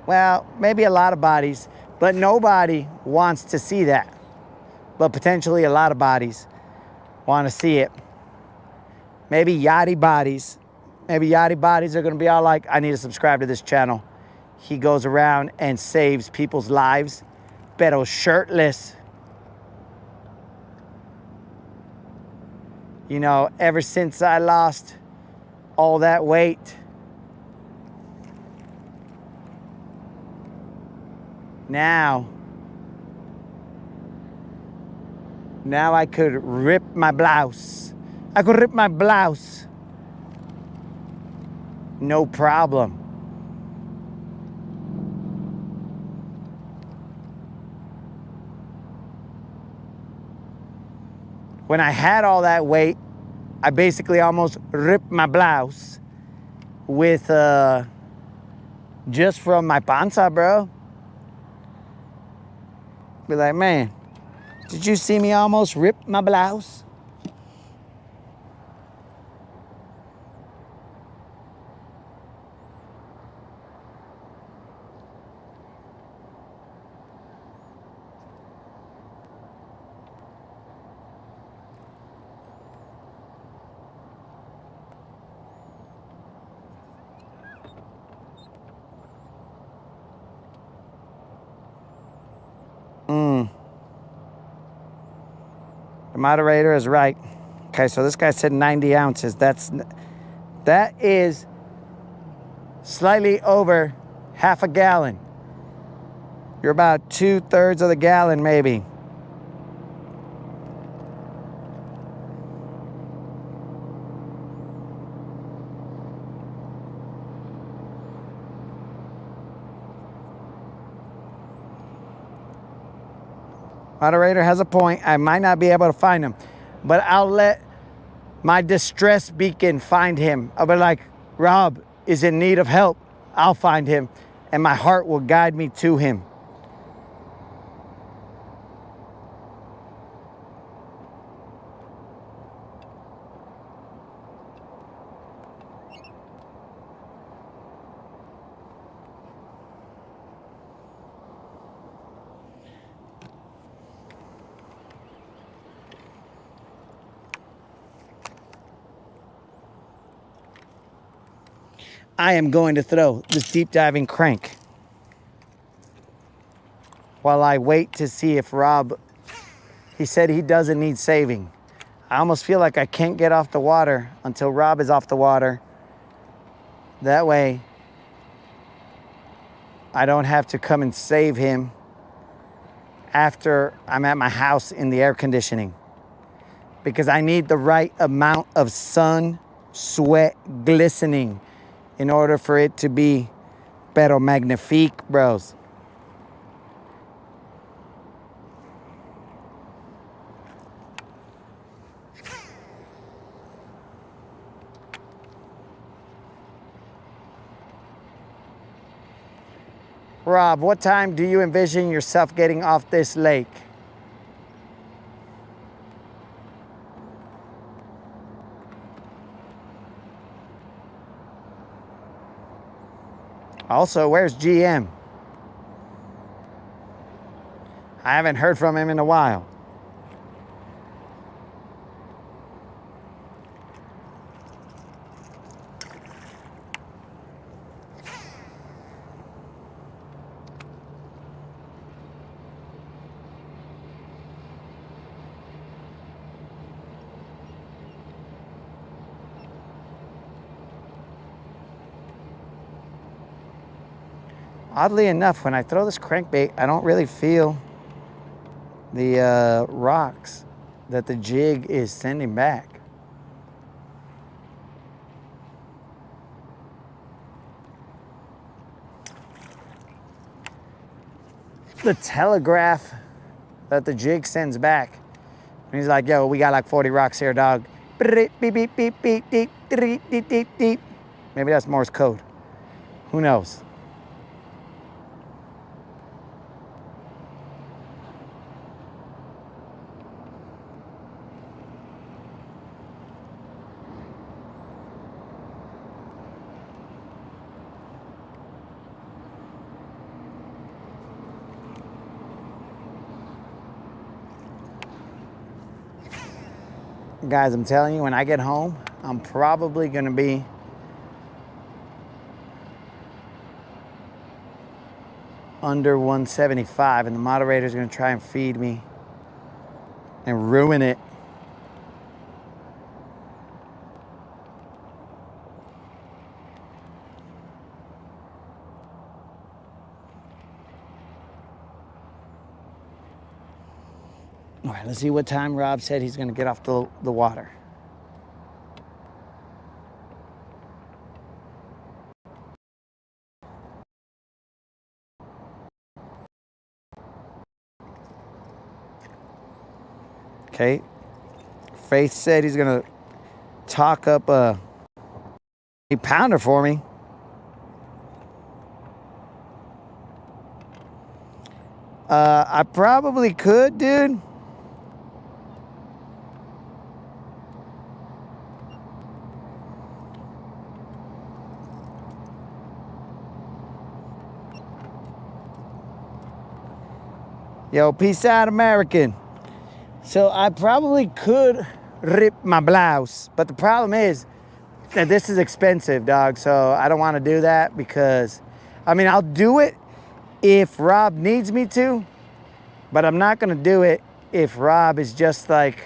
well, maybe a lot of bodies, but nobody wants to see that. But potentially a lot of bodies want to see it. Maybe yachty bodies. Maybe yachty bodies are going to be all like, I need to subscribe to this channel. He goes around and saves people's lives, pero shirtless. You know, ever since I lost all that weight, now I could rip my blouse. I could rip my blouse no problem. When I had all that weight, I basically almost ripped my blouse with just from my panza, bro. Be like, man, did you see me almost rip my blouse? The moderator is right. Okay, so this guy said 90 ounces. That is slightly over half a gallon. You're about 2/3 of the gallon, maybe. Moderator has a point. I might not be able to find him, but I'll let my distress beacon find him. I'll be like, Rob is in need of help. I'll find him, and my heart will guide me to him. I am going to throw this deep diving crank while I wait to see if Rob, he said he doesn't need saving. I almost feel like I can't get off the water until Rob is off the water. That way, I don't have to come and save him after I'm at my house in the air conditioning. Because I need the right amount of sun, sweat, glistening in order for it to be pero magnifique, bros. Rob, what time do you envision yourself getting off this lake? Also, where's GM? I haven't heard from him in a while. Oddly enough, when I throw this crankbait, I don't really feel the rocks that the jig is sending back. The telegraph that the jig sends back. And he's like, yo, we got like 40 rocks here, dog. Maybe that's Morse code. Who knows? Guys, I'm telling you, when I get home, I'm probably gonna be under 175, and the moderator's gonna try and feed me and ruin it. All right, let's see what time Rob said he's gonna get off the water. Okay. Faith said he's going to talk up a pounder for me. I probably could, dude. Yo, peace out, American. So I probably could rip my blouse, but the problem is that this is expensive, dog. So I don't want to do that because, I mean, I'll do it if Rob needs me to, but I'm not going to do it if Rob is just like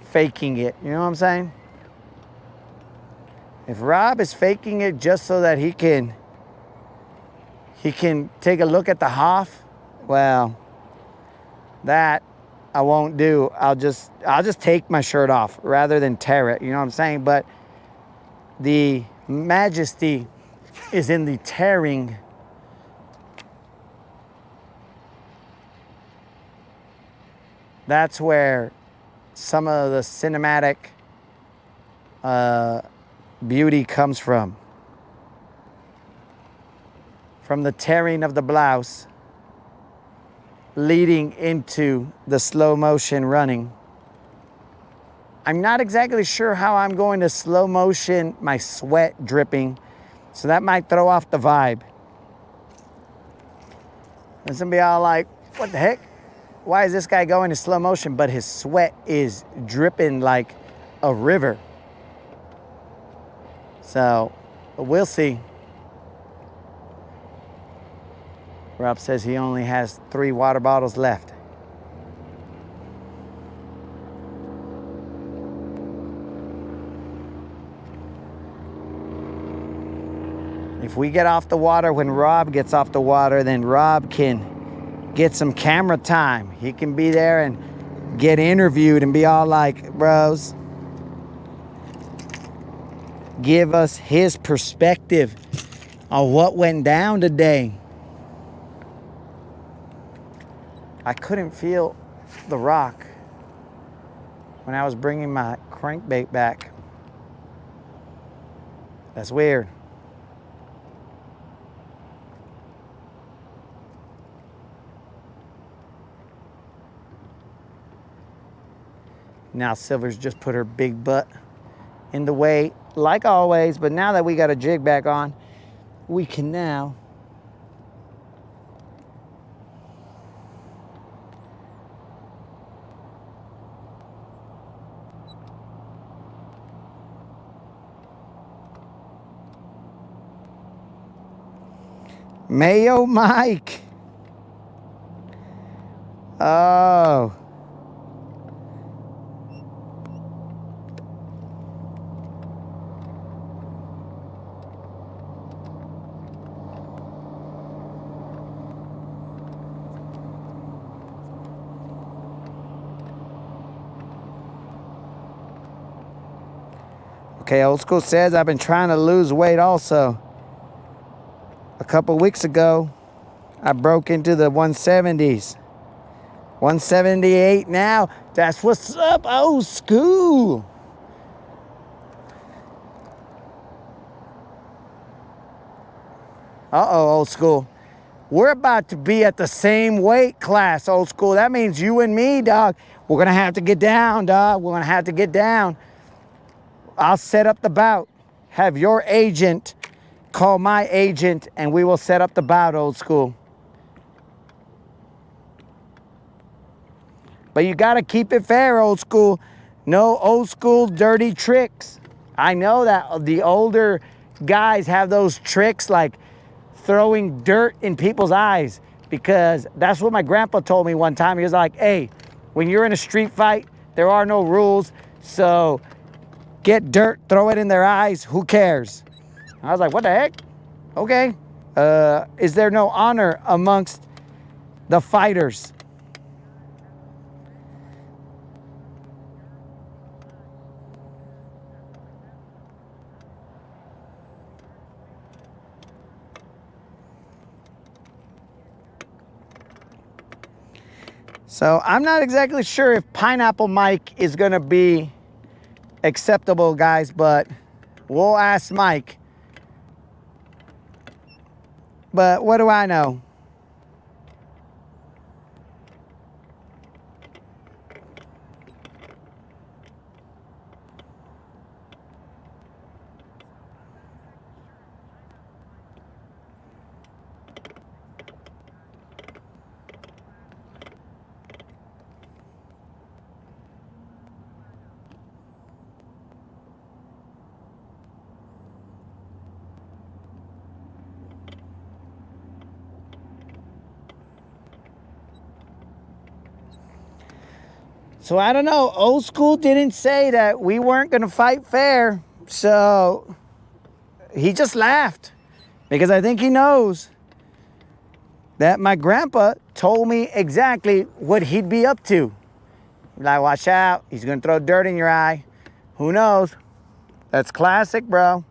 faking it. You know what I'm saying? If Rob is faking it just so that he can take a look at the Hoff, well, that I won't do. I'll just take my shirt off rather than tear it. You know what I'm saying? But the majesty is in the tearing. That's where some of the cinematic beauty comes from. From the tearing of the blouse leading into the slow motion running. I'm not exactly sure how I'm going to slow motion my sweat dripping, so that might throw off the vibe. And some be all like, what the heck? Why is this guy going in slow motion, but his sweat is dripping like a river? So, we'll see. Rob says he only has 3 water bottles left. If we get off the water when Rob gets off the water, then Rob can get some camera time. He can be there and get interviewed and be all like, bros, give us his perspective on what went down today. I couldn't feel the rock when I was bringing my crankbait back. That's weird. Now Silver's just put her big butt in the way, like always, but now that we got a jig back on, we can now Mayo Mike. Oh. Okay, Old School says I've been trying to lose weight also. A couple weeks ago, I broke into the 170s. 178 now. That's what's up, Old School. Uh-oh, Old School. We're about to be at the same weight class, Old School. That means you and me, dog. We're going to have to get down, dog. We're going to have to get down. I'll set up the bout. Have your agent call my agent, and we will set up the bout, Old School. But you got to keep it fair, Old School. No Old School dirty tricks. I know that the older guys have those tricks like throwing dirt in people's eyes, because that's what my grandpa told me one time. He was like, hey, when you're in a street fight, there are no rules. So get dirt, throw it in their eyes. Who cares? I was like, what the heck? Okay. Is there no honor amongst the fighters? So I'm not exactly sure if Pineapple Mike is gonna be acceptable, guys, but we'll ask Mike. But what do I know? So I don't know. Old School didn't say that we weren't going to fight fair. So he just laughed because I think he knows that my grandpa told me exactly what he'd be up to. Like, watch out. He's going to throw dirt in your eye. Who knows? That's classic, bro.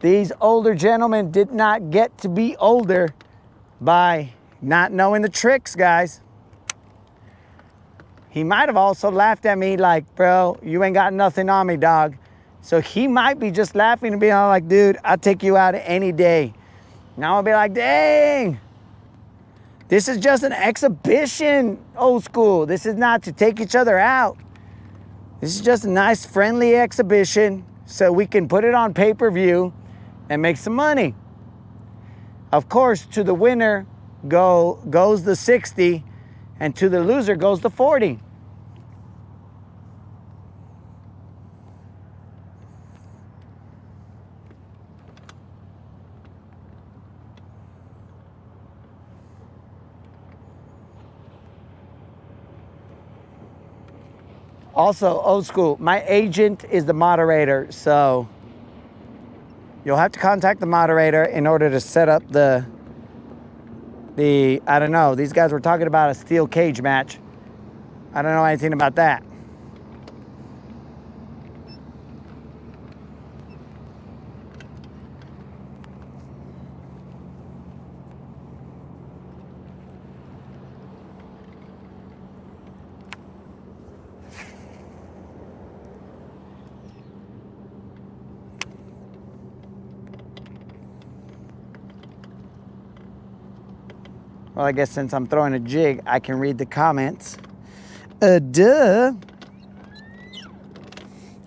These older gentlemen did not get to be older by not knowing the tricks, guys. He might have also laughed at me like, bro, you ain't got nothing on me, dog. So he might be just laughing and being all like, dude, I'll take you out any day. Now I'll be like, dang, this is just an exhibition, Old School. This is not to take each other out. This is just a nice, friendly exhibition so we can put it on pay-per-view and make some money. Of course, to the winner goes the 60, and to the loser goes the 40. Also, Old School, my agent is the moderator, so you'll have to contact the moderator in order to set up the I don't know, these guys were talking about a steel cage match. I don't know anything about that. Well, I guess since I'm throwing a jig, I can read the comments. Duh.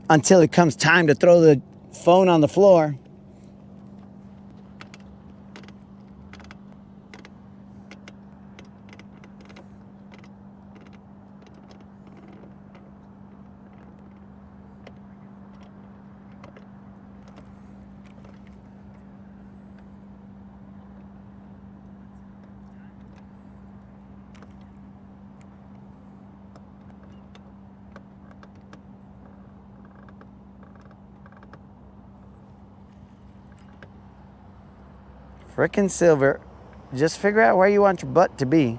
Until it comes time to throw the phone on the floor. Frickin' Silver, just figure out where you want your butt to be.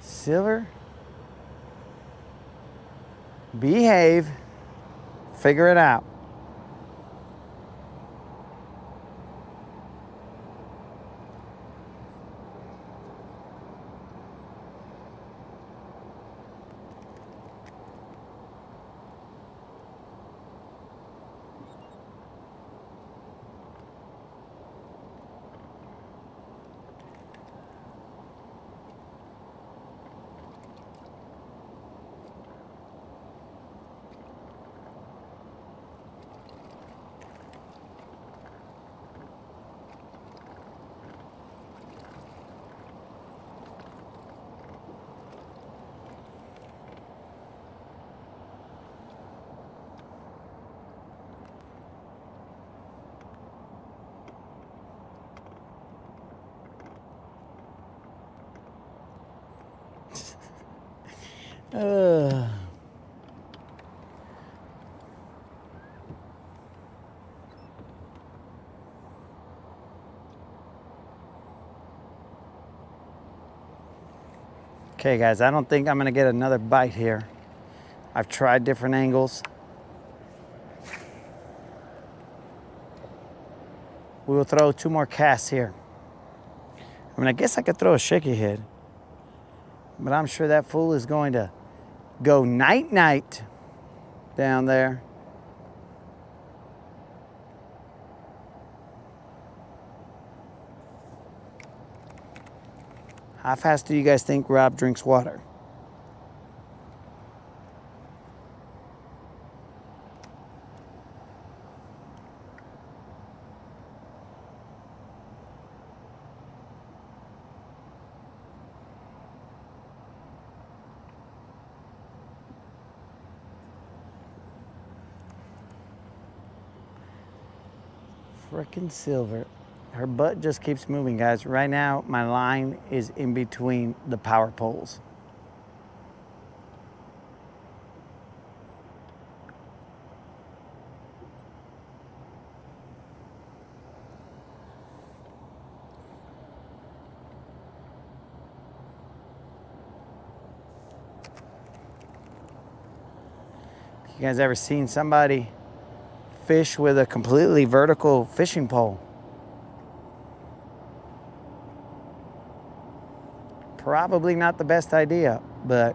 Silver, behave, figure it out. Okay, guys, I don't think I'm gonna get another bite here. I've tried different angles. We will throw 2 more casts here. I mean, I guess I could throw a shaky head, but I'm sure that fool is going to go night-night down there. How fast do you guys think Rob drinks water? Frickin' silver. Her butt just keeps moving, guys. Right now, my line is in between the power poles. You guys ever seen somebody fish with a completely vertical fishing pole? Probably not the best idea, but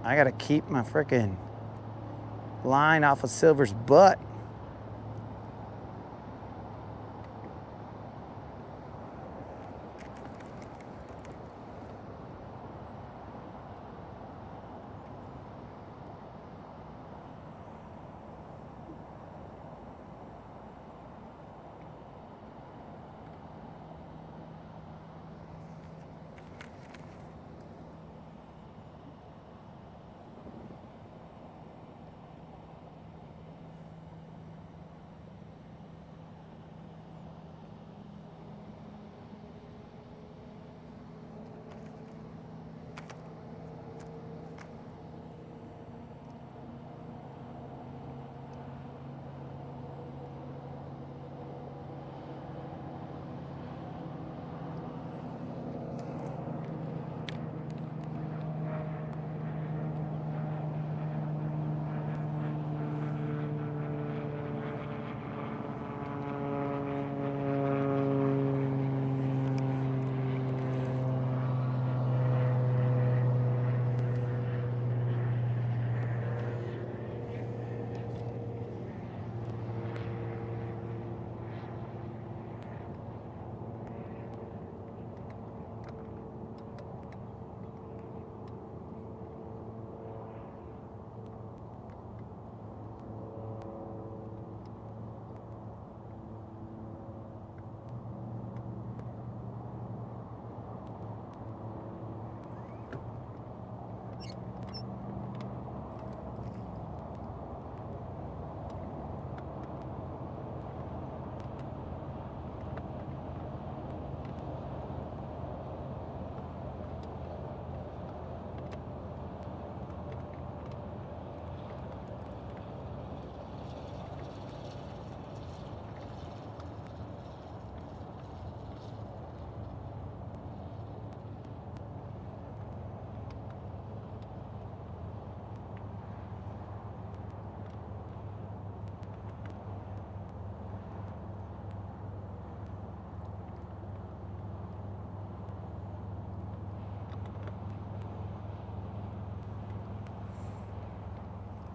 I gotta keep my frickin' line off of Silver's butt.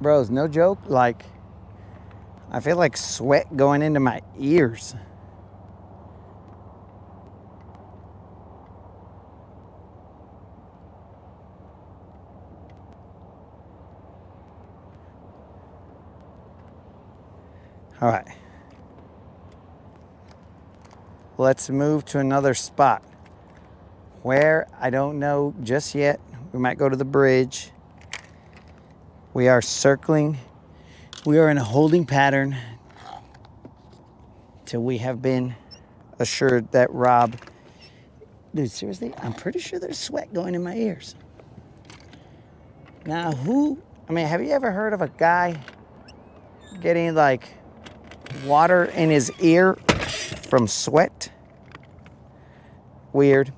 Bros, no joke, like, I feel like sweat going into my ears. All right. Let's move to another spot. Where, I don't know just yet. We might go to the bridge. We are circling. We are in a holding pattern till we have been assured that Rob... Dude, seriously, I'm pretty sure there's sweat going in my ears. Now, have you ever heard of a guy getting like water in his ear from sweat? Weird.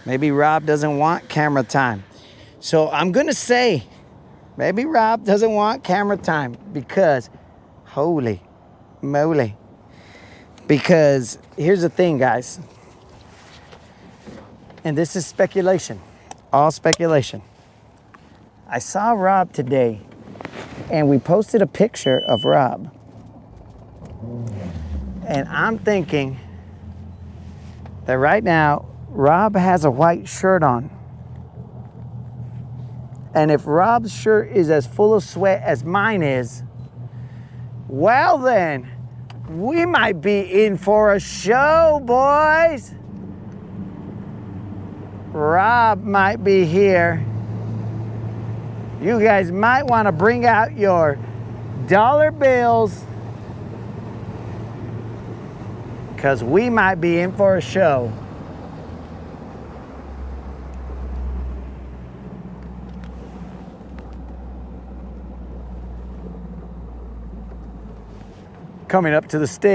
Maybe Rob doesn't want camera time. So I'm going to say, maybe Rob doesn't want camera time because, holy moly. Because here's the thing, guys. And this is speculation, all speculation. I saw Rob today, and we posted a picture of Rob. And I'm thinking that right now, Rob has a white shirt on. And if Rob's shirt is as full of sweat as mine is, well then, we might be in for a show, boys. Rob might be here. You guys might want to bring out your dollar bills because we might be in for a show. Coming up to the stage,